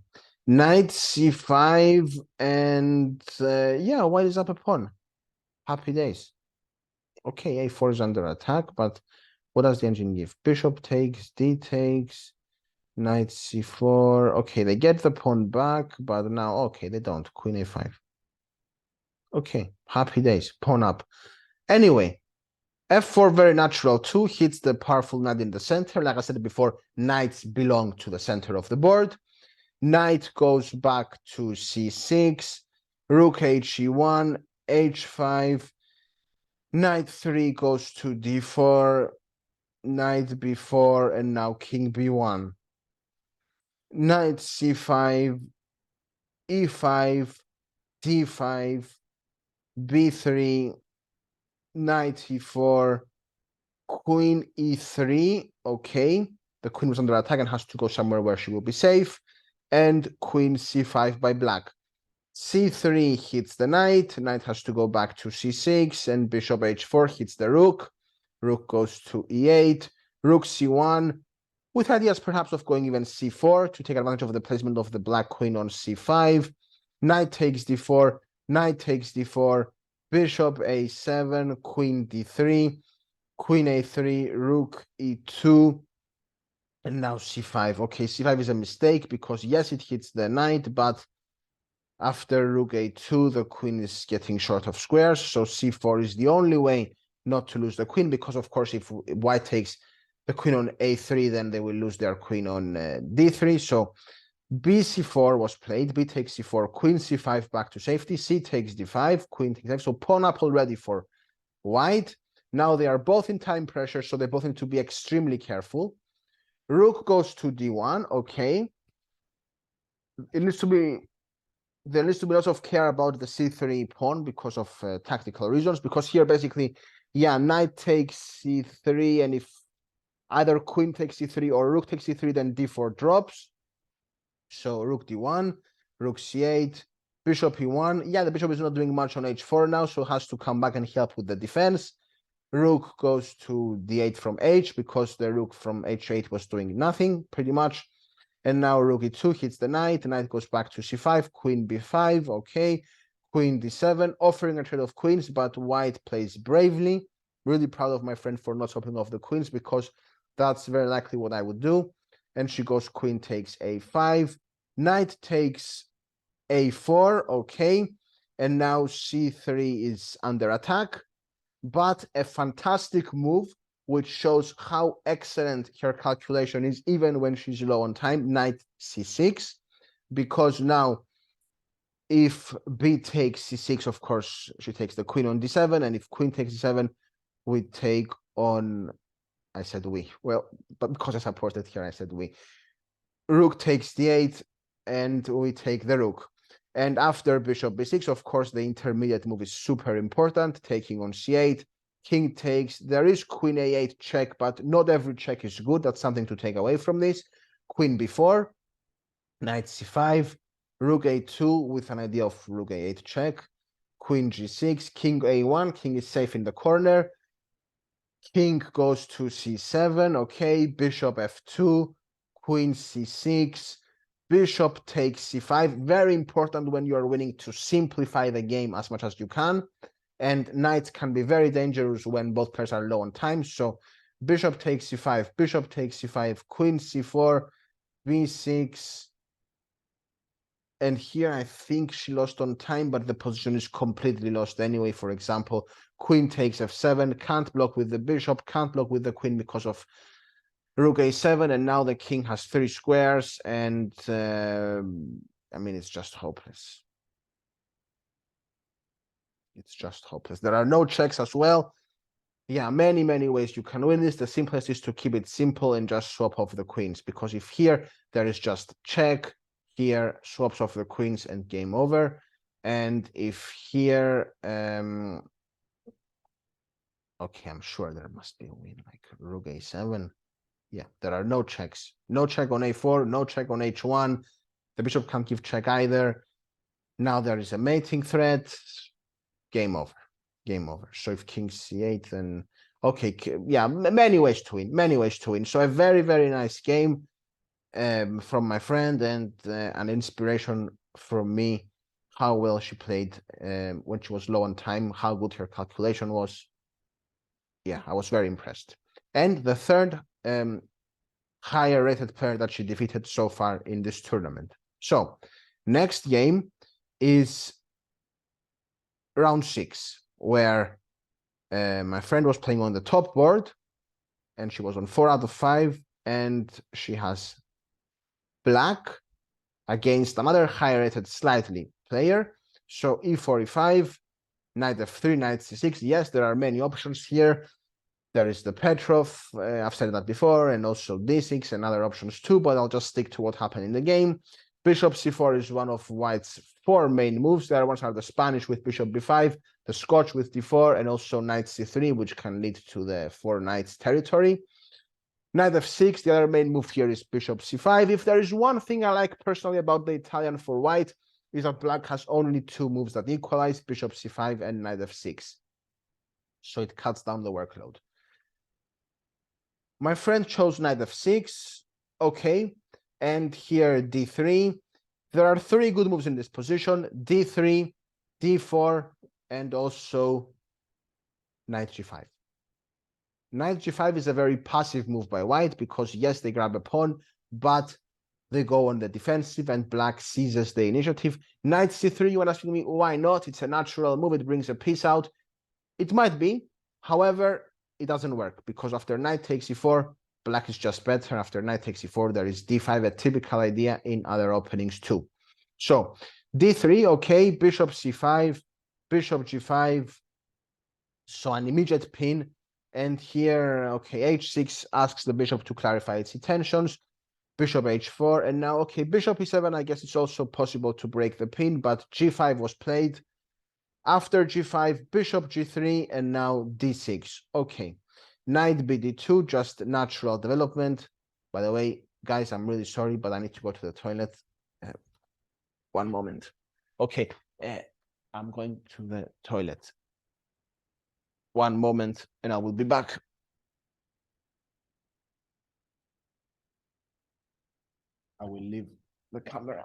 knight c5, and yeah, white is up a pawn. Happy days. Okay, a4 is under attack, but what does the engine give? Bishop takes, d takes, knight c4. Okay, they get the pawn back, but now, okay, they don't. Queen a5. Okay, happy days. Pawn up. Anyway, f4 very natural too, hits the powerful knight in the center. Like I said before, knights belong to the center of the board. Knight goes back to c6, rook he1, h5, knight 3 goes to d4, knight b4, and now king b1. Knight c5, e5, d5, b3, knight e4, queen e3, okay. The queen was under attack and has to go somewhere where she will be safe. And queen c5 by black. c3 hits the knight. Knight has to go back to c6, and bishop h4 hits the rook. Rook goes to e8. Rook c1, with ideas perhaps of going even c4 to take advantage of the placement of the black queen on c5. Knight takes d4. Knight takes d4. Bishop a7. Queen d3. Queen a3. Rook e2. And now c5. Okay, c5 is a mistake because yes, it hits the knight, but after rook a2, the queen is getting short of squares. So c4 is the only way not to lose the queen, because of course, if white takes the queen on a3, then they will lose their queen on d3. So bc4 was played. B takes c4, queen c5 back to safety. C takes d5, queen takes f5. So pawn up already for white. Now they are both in time pressure, so they both need to be extremely careful. Rook goes to d1, okay. There needs to be lots of care about the c3 pawn because of tactical reasons, because here basically, yeah, knight takes c3, and if either queen takes c3 or rook takes c3, then d4 drops. So rook d1, rook c8, bishop e1. Yeah, the bishop is not doing much on h4 now, so has to come back and help with the defense. Rook goes to d8 from h, because the rook from h8 was doing nothing, pretty much. And now rook e2 hits the knight goes back to c5, queen b5, okay. Queen d7, offering a trade of queens, but white plays bravely. Really proud of my friend for not chopping off the queens, because that's very likely what I would do. And she goes queen takes a5, knight takes a4, okay. And now c3 is under attack, but a fantastic move, which shows how excellent her calculation is, even when she's low on time, knight c6, because now if b takes c6, of course, she takes the queen on d7, and if queen takes d7, we take on, I said we, well, but because I supported here, I said we. Rook takes d8, and we take the rook. And after bishop b6, of course, the intermediate move is super important, taking on c8. King takes, there is queen a8 check, but not every check is good. That's something to take away from this. Queen b4, knight c5, rook a2 with an idea of rook a8 check, queen g6, king a1, king is safe in the corner. King goes to c7, okay, bishop f2, queen c6, bishop takes c5. Very important when you are winning to simplify the game as much as you can. And knights can be very dangerous when both players are low on time. So bishop takes c5, bishop takes c5, queen c4, b6, And here I think she lost on time, but the position is completely lost anyway. For example, queen takes f7, can't block with the bishop, can't block with the queen because of rook a7, and now the king has 3 squares, and I mean, it's just hopeless. It's just hopeless. There are no checks as well. Yeah, many ways you can win this. The simplest is to keep it simple and just swap off the queens, because if here there is just check, here swaps off the queens and game over. And if here okay, I'm sure there must be a win, like rook a7. Yeah, there are no checks. No check on a4, no check on h1. The bishop can't give check either. Now there is a mating threat. Game over. Game over. So if king c8, then okay, yeah, many ways to win. Many ways to win. So a very nice game from my friend, and an inspiration from me, how well she played when she was low on time, how good her calculation was. Yeah, I was very impressed. And the third higher rated player that she defeated so far in this tournament. So next game is round 6, where my friend was playing on the top board, and she was on 4 out of 5, and she has black against another higher rated slightly player. So e4, e5, knight f3, knight c6. Yes, there are many options here. There is the Petrov, I've said that before, and also d6 and other options too, but I'll just stick to what happened in the game. Bishop c4 is one of white's 4 main moves. The other ones are the Spanish with bishop b5, the Scotch with d4, and also knight c3, which can lead to the 4 knights territory. Knight f6, the other main move here is bishop c5. If there is one thing I like personally about the Italian for white, is that black has only 2 moves that equalize, bishop c5 and knight f6. So it cuts down the workload. My friend chose knight f6, okay, and here d3. There are 3 good moves in this position, d3, d4, and also knight g5. Knight g5 is a very passive move by white, because yes, they grab a pawn, but they go on the defensive and black seizes the initiative. Knight c3, you are asking me, why not? It's a natural move, it brings a piece out. It might be, however, it doesn't work, because after knight takes e4, black is just better. After knight takes e4, there is d5, a typical idea in other openings too. So d3, okay, bishop c5, bishop g5, so an immediate pin. And here, okay, h6 asks the bishop to clarify its intentions. Bishop h4, and now, okay, bishop e7, I guess it's also possible to break the pin, but g5 was played. After g5, bishop g3, and now d6. Okay, knight bd2, just natural development. By the way, guys, I'm really sorry, but I need to go to the toilet. One moment. Okay, I'm going to the toilet. One moment, and I will be back. I will leave the camera.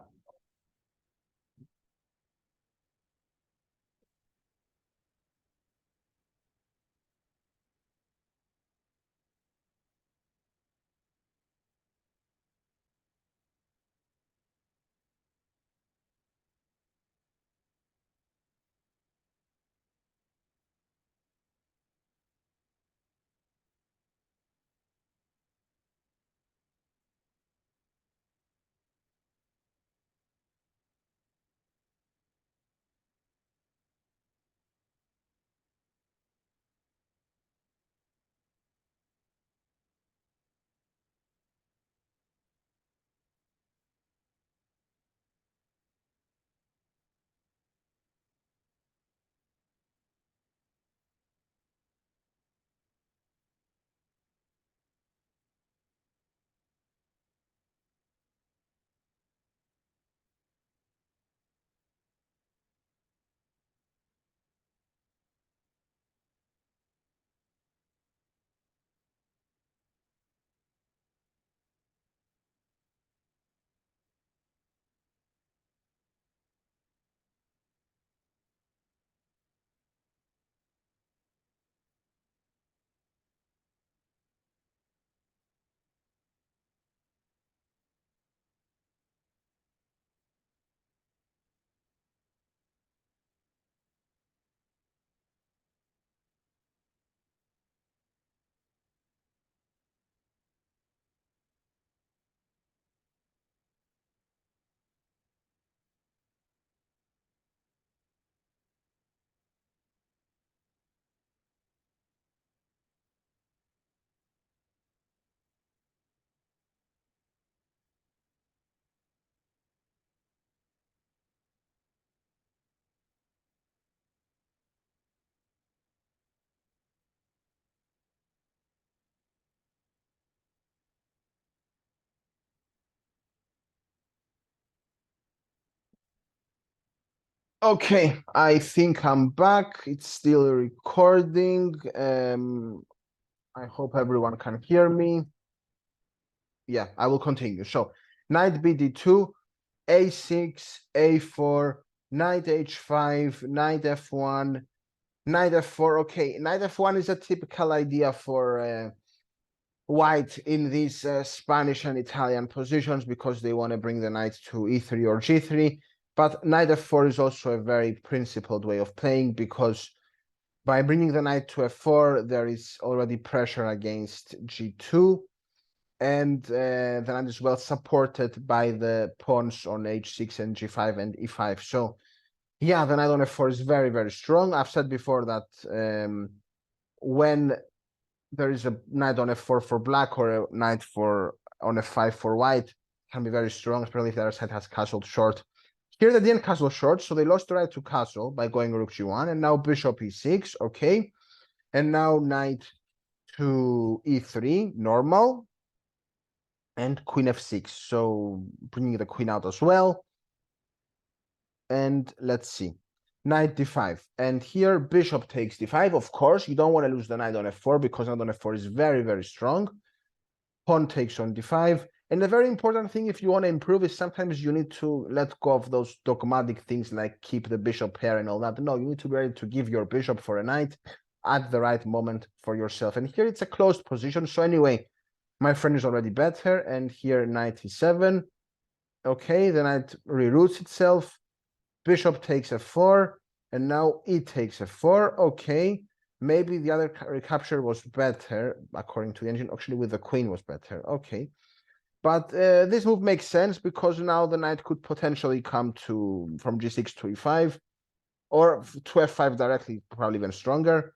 Okay, I think I'm back. It's still recording. I hope everyone can hear me. Yeah, I will continue. So, knight bd2, a6, a4, knight h5, knight f1, knight f4. Okay, knight f1 is a typical idea for white in these Spanish and Italian positions because they want to bring the knight to e3 or g3. But knight f4 is also a very principled way of playing because by bringing the knight to f4, there is already pressure against g2. And the knight is well supported by the pawns on h6 and g5 and e5. So yeah, the knight on f4 is very, very strong. I've said before that when there is a knight on f4 for black or a knight on f5 for white, can be very strong, especially if the other side has castled short. Here they didn't castle short, so they lost the right to castle by going rook g1, and now bishop e6, okay. And now knight to e3, normal, and queen f6, so bringing the queen out as well. And let's see, knight d5, and here bishop takes d5. Of course, you don't want to lose the knight on f4 because knight on f4 is very, very strong. Pawn takes on d5. And the very important thing, if you want to improve, is sometimes you need to let go of those dogmatic things like keep the bishop here and all that. No, you need to be ready to give your bishop for a knight at the right moment for yourself. And here it's a closed position. So anyway, my friend is already better. And here knight e7. Okay, the knight reroutes itself. Bishop takes f4. And now e takes f4. Okay, maybe the other recapture was better, according to the engine. Actually, with the queen was better. Okay. But this move makes sense because now the knight could potentially come from g6 to e5 or to f5 directly, probably even stronger.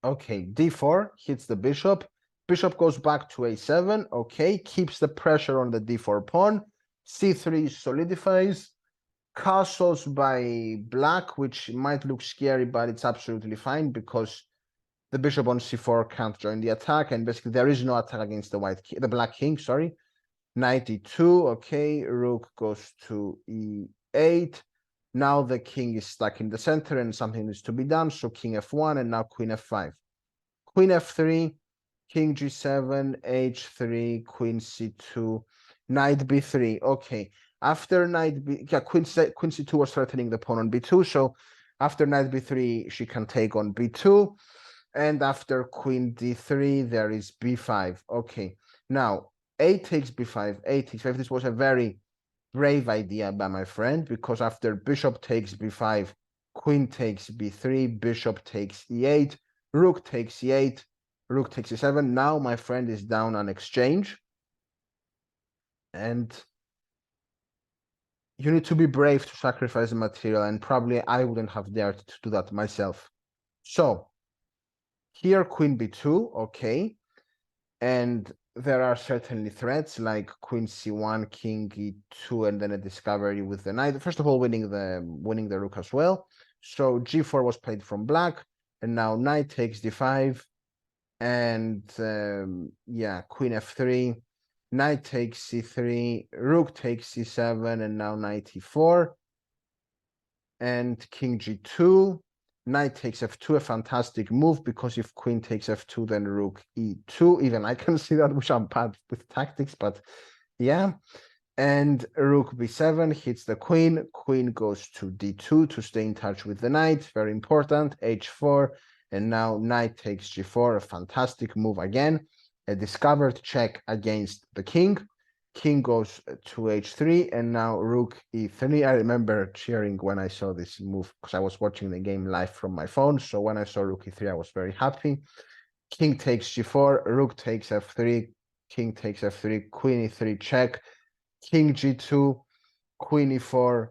Okay, d4 hits the bishop. Bishop goes back to a7. Okay, keeps the pressure on the d4 pawn. c3 solidifies. Castles by black, which might look scary, but it's absolutely fine because the bishop on c4 can't join the attack, and basically there is no attack against the black king, sorry. Knight e2, okay, rook goes to e8. Now the king is stuck in the center and something needs to be done, so king f1 and now queen f5. Queen f3, king g7, h3, queen c2, knight b3, okay. After knight b, yeah, queen c2 was threatening the pawn on b2, so after knight b3, she can take on b2. And after queen d3, there is b5. Okay, now a takes b5, a takes b5. This was a very brave idea by my friend because after bishop takes b5, queen takes b3, bishop takes e8, rook takes e8, rook takes e7. Now my friend is down on exchange. And you need to be brave to sacrifice the material, and probably I wouldn't have dared to do that myself. So here queen b2, okay. And there are certainly threats like queen c1, king e2, and then a discovery with the knight. First of all, winning the rook as well. So g4 was played from black, and now knight takes d5, and yeah, queen f3, knight takes c3, rook takes c7, and now knight e4, and king g2. Knight takes f2, a fantastic move, because if queen takes f2, then rook e2. Even I can see that, which I'm bad with tactics, but yeah. And rook b7 hits the queen. Queen goes to d2 to stay in touch with the knight. Very important. h4. And now knight takes g4, a fantastic move again. A discovered check against the king. King goes to h3, and now rook e3. I remember cheering when I saw this move because I was watching the game live from my phone. So when I saw rook e3, I was very happy. King takes g4, rook takes f3, king takes f3, queen e3 check, king g2, queen e4,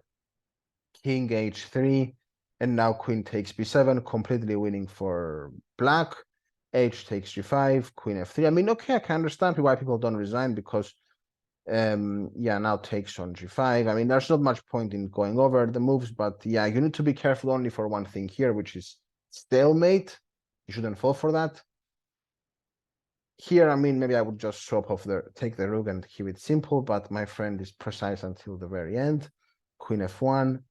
king h3, and now queen takes b7, completely winning for black. H takes g5, queen f3. I mean, okay, I can understand why people don't resign because yeah, now takes on g5. I mean, there's not much point in going over the moves, but yeah, you need to be careful only for one thing here, which is stalemate. You shouldn't fall for that. Here, I mean, maybe I would just swap off take the rook and keep it simple, but my friend is precise until the very end. Queen f1,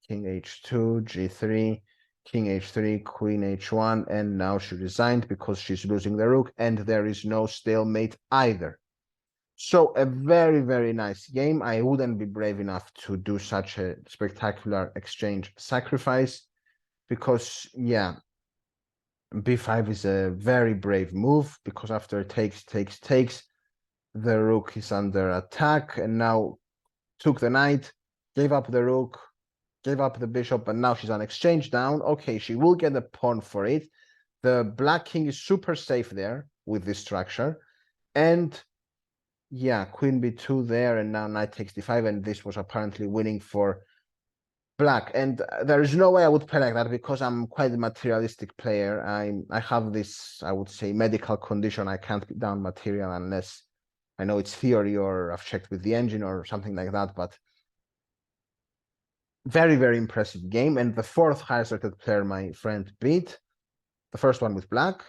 king h2, g3, king h3, queen h1, and now she resigned because she's losing the rook, and there is no stalemate either. So a very, very nice game. I wouldn't be brave enough to do such a spectacular exchange sacrifice because, yeah, b5 is a very brave move because after takes, the rook is under attack, and now took the knight, gave up the rook, gave up the bishop, and now she's on exchange down. Okay, she will get a pawn for it. The black king is super safe there with this structure. And yeah, queen b2 there, and now knight takes d5, and this was apparently winning for black. And there is no way I would play like that because I'm quite a materialistic player. I have this, I would say, medical condition. I can't put down material unless I know it's theory or I've checked with the engine or something like that. But very, very impressive game. And the fourth highest rated player my friend beat, the first one with black.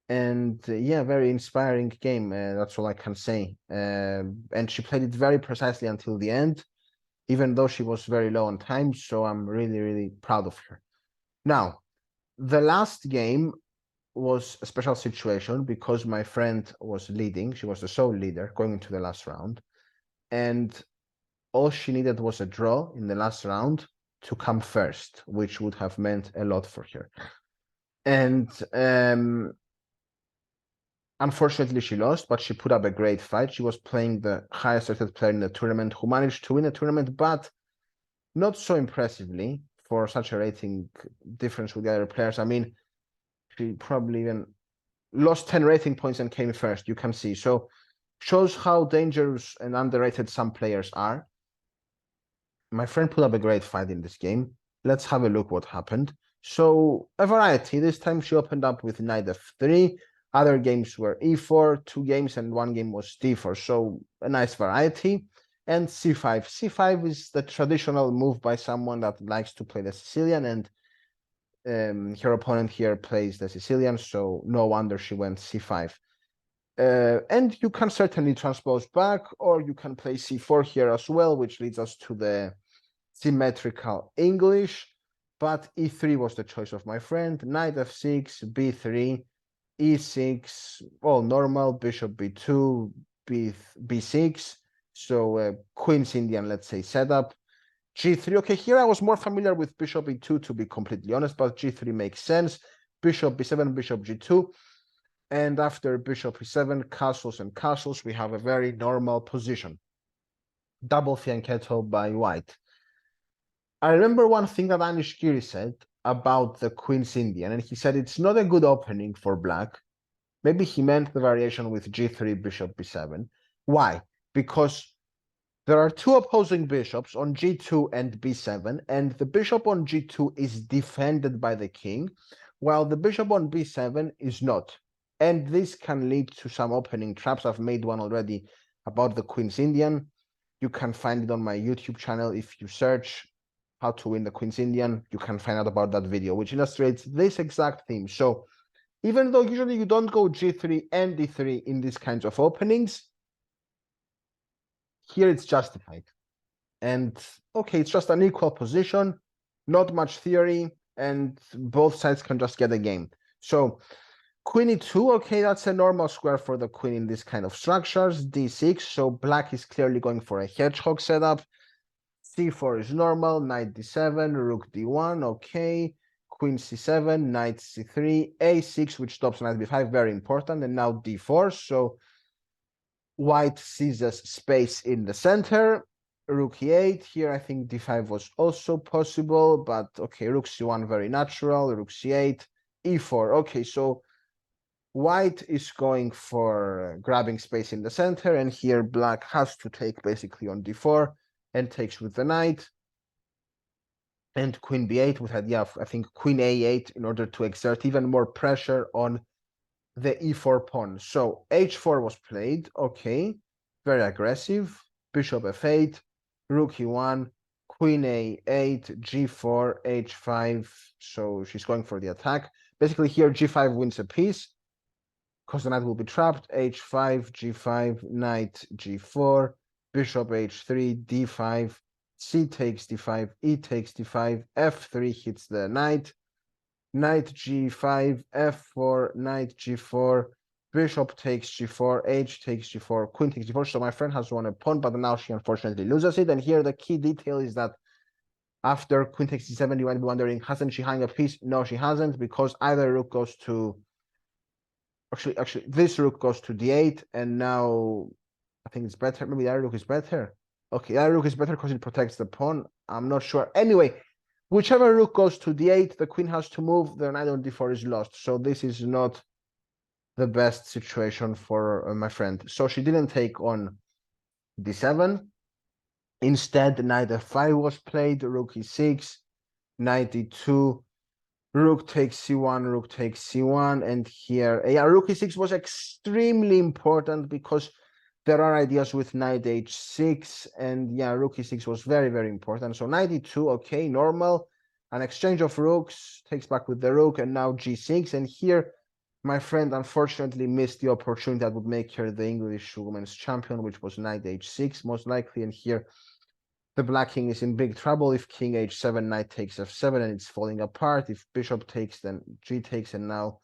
And yeah, very inspiring game. That's all I can say. And she played it very precisely until the end, even though she was very low on time. So I'm really, really proud of her. Now, the last game was a special situation because my friend was leading. She was the sole leader going into the last round. And all she needed was a draw in the last round to come first, which would have meant a lot for her. And unfortunately, she lost, but she put up a great fight. She was playing the highest rated player in the tournament who managed to win the tournament, but not so impressively for such a rating difference with the other players. I mean, she probably even lost 10 rating points and came first, you can see. So shows how dangerous and underrated some players are. My friend put up a great fight in this game. Let's have a look what happened. So a variety. This time she opened up with knight f3. Other games were e4, 2 games, and 1 game was d4. So a nice variety. And c5. c5 is the traditional move by someone that likes to play the Sicilian, and her opponent here plays the Sicilian, so no wonder she went c5. And you can certainly transpose back, or you can play c4 here as well, which leads us to the symmetrical English. But e3 was the choice of my friend. Knight f6, b3, e6, all normal, bishop b2, b6. So Queen's Indian, let's say, setup. g3, okay, here I was more familiar with bishop e2, to be completely honest, but g3 makes sense. Bishop b7, bishop g2. And after bishop e7, castles and castles, we have a very normal position. Double fianchetto by white. I remember one thing that Anish Giri said about the Queen's Indian, and he said it's not a good opening for black. Maybe he meant the variation with g3, bishop b7. Why? Because there are 2 opposing bishops on g2 and b7, and the bishop on g2 is defended by the king, while the bishop on b7 is not. And this can lead to some opening traps. I've made one already about the Queen's Indian. You can find it on my YouTube channel. If you search how to win the Queen's Indian, you can find out about that video, which illustrates this exact theme. So even though usually you don't go g3 and d3 in these kinds of openings, here it's justified. And okay, it's just an equal position, not much theory, and both sides can just get a game. So queen e2, okay, that's a normal square for the queen in this kind of structures. d6, so black is clearly going for a hedgehog setup. c4 is normal, knight d7, rook d1, okay. Queen c7, knight c3, a6, which stops knight b5, very important, and now d4, so white seizes space in the center. Rook e8, here I think d5 was also possible, but okay, rook c1, very natural, rook c8, e4, okay, so white is going for grabbing space in the center, and here black has to take basically on d4 and takes with the knight. And queen b8 with idea, I think queen a8 in order to exert even more pressure on the e4 pawn. So h4 was played, okay, very aggressive. Bishop f8, rook e1, queen a8, g4, h5. So she's going for the attack. Basically here g5 wins a piece because the knight will be trapped. h5, g5, knight g4, bishop h3, d5, C takes d5, E takes d5, f3 hits the knight, knight g5, f4, knight g4, bishop takes g4, h takes g4, queen takes g4. So my friend has won a pawn, but now she unfortunately loses it. And here the key detail is that after queen takes d7, you might be wondering, hasn't she hung a piece? No, she hasn't, because either rook goes to, actually, this rook goes to d8, and now I think it's better. Maybe the other rook is better. Okay, the other rook is better because it protects the pawn. I'm not sure. Anyway, whichever rook goes to d8, the queen has to move. The knight on d4 is lost. So this is not the best situation for my friend. So she didn't take on d7. Instead, knight f5 was played, rook e6, knight e2, rook takes c1, rook takes c1, and here, yeah, rook e6 was extremely important because there are ideas with knight h6, and yeah, rook e6 was very, very important. So knight e2, okay, normal, an exchange of rooks, takes back with the rook, and now g6, and here my friend unfortunately missed the opportunity that would make her the English women's champion, which was knight h6 most likely, and here the black king is in big trouble. If king h7, knight takes f7, and it's falling apart. If bishop takes, then g takes, and now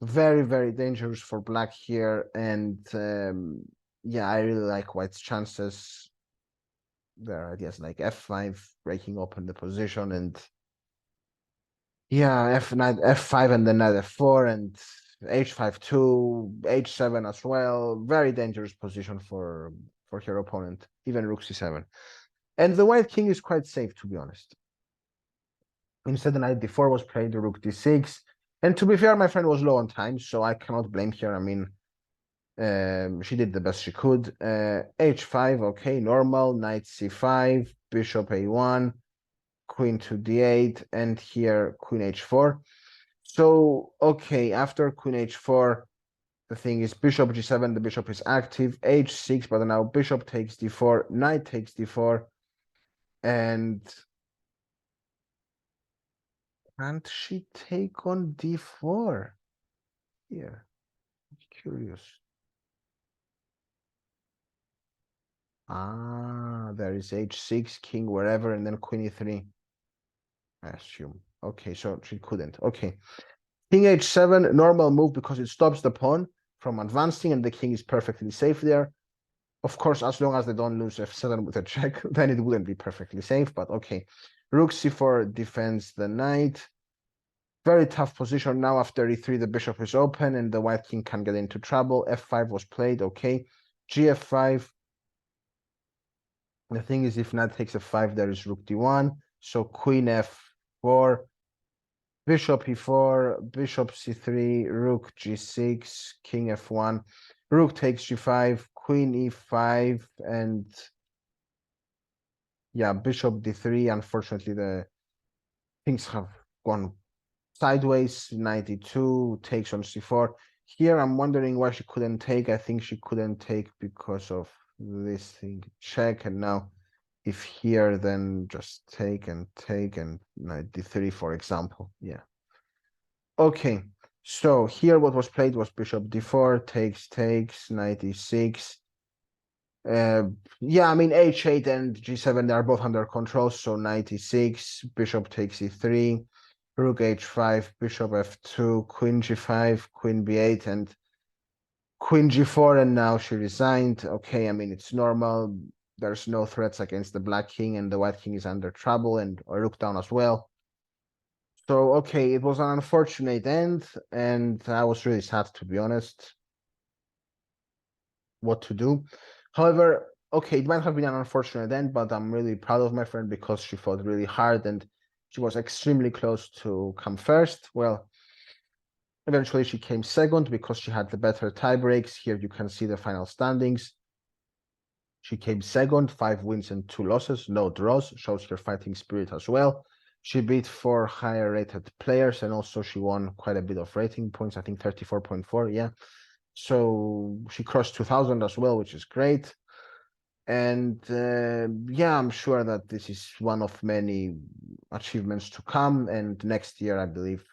very, very dangerous for black here. And yeah, I really like white's chances. There are ideas like f5, breaking open the position, and yeah, f5, and then knight f4, and h5 2, h7 as well. Very dangerous position for her opponent, even rook c7. And the white king is quite safe, to be honest. Instead, the knight d4 was played, the rook d6. And to be fair, my friend was low on time, so I cannot blame her. I mean, she did the best she could. h5, okay, normal. Knight c5, bishop a1, queen to d8, and here queen h4. So, okay, after queen h4, the thing is bishop g7, the bishop is active, h6, but now bishop takes d4, knight takes d4, and can't she take on d4 here? Curious. Ah, there is h6, king wherever, and then queen e3, I assume. Okay, so she couldn't. Okay. King h7, normal move because it stops the pawn from advancing, and the king is perfectly safe there. Of course, as long as they don't lose f7 with a check, then it wouldn't be perfectly safe, but okay. Rook c4 defends the knight. Very tough position now. After e3, the bishop is open, and the white king can get into trouble. f5 was played, okay. gf5. The thing is, if knight takes f5, there is rook d1. So queen f4, bishop e4, bishop c3, rook g6, king f1, rook takes g5, queen e5, and yeah, bishop d3. Unfortunately, the things have gone sideways. 92 takes on c4. Here, I'm wondering why she couldn't take. I think she couldn't take because of this thing. Check, and now if here, then just take and knight d3, for example. Yeah. Okay. So here, what was played was bishop d4, takes, knight e6. Yeah, I mean, h8 and g7, they are both under control. So knight e6, bishop takes e3, rook h5, bishop f2, queen g5, queen b8, and queen g4. And now she resigned. Okay, I mean, it's normal. There's no threats against the black king, and the white king is under trouble, and a rook down as well. So, okay, it was an unfortunate end, and I was really sad, to be honest, what to do. However, okay, it might have been an unfortunate end, but I'm really proud of my friend because she fought really hard and she was extremely close to come first. Well, eventually she came second because she had the better tie breaks. Here you can see the final standings. She came second, 5 wins and 2 losses, no draws, shows her fighting spirit as well. She beat 4 higher rated players, and also she won quite a bit of rating points, I think 34.4, yeah. So she crossed 2000 as well, which is great. And yeah, I'm sure that this is one of many achievements to come. And next year, I believe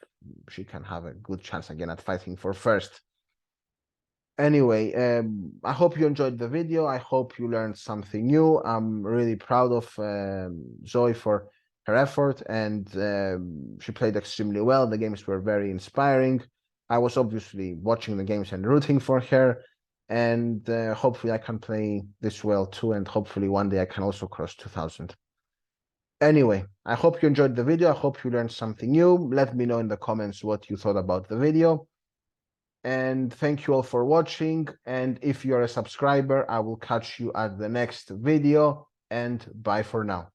she can have a good chance again at fighting for first. Anyway, I hope you enjoyed the video. I hope you learned something new. I'm really proud of Zoe for her effort, and she played extremely well. The games were very inspiring. I was obviously watching the games and rooting for her, and hopefully I can play this well too, and hopefully one day I can also cross 2000. Anyway, I hope you enjoyed the video. I hope you learned something new. Let me know in the comments what you thought about the video. And thank you all for watching. And if you're a subscriber, I will catch you at the next video, and bye for now.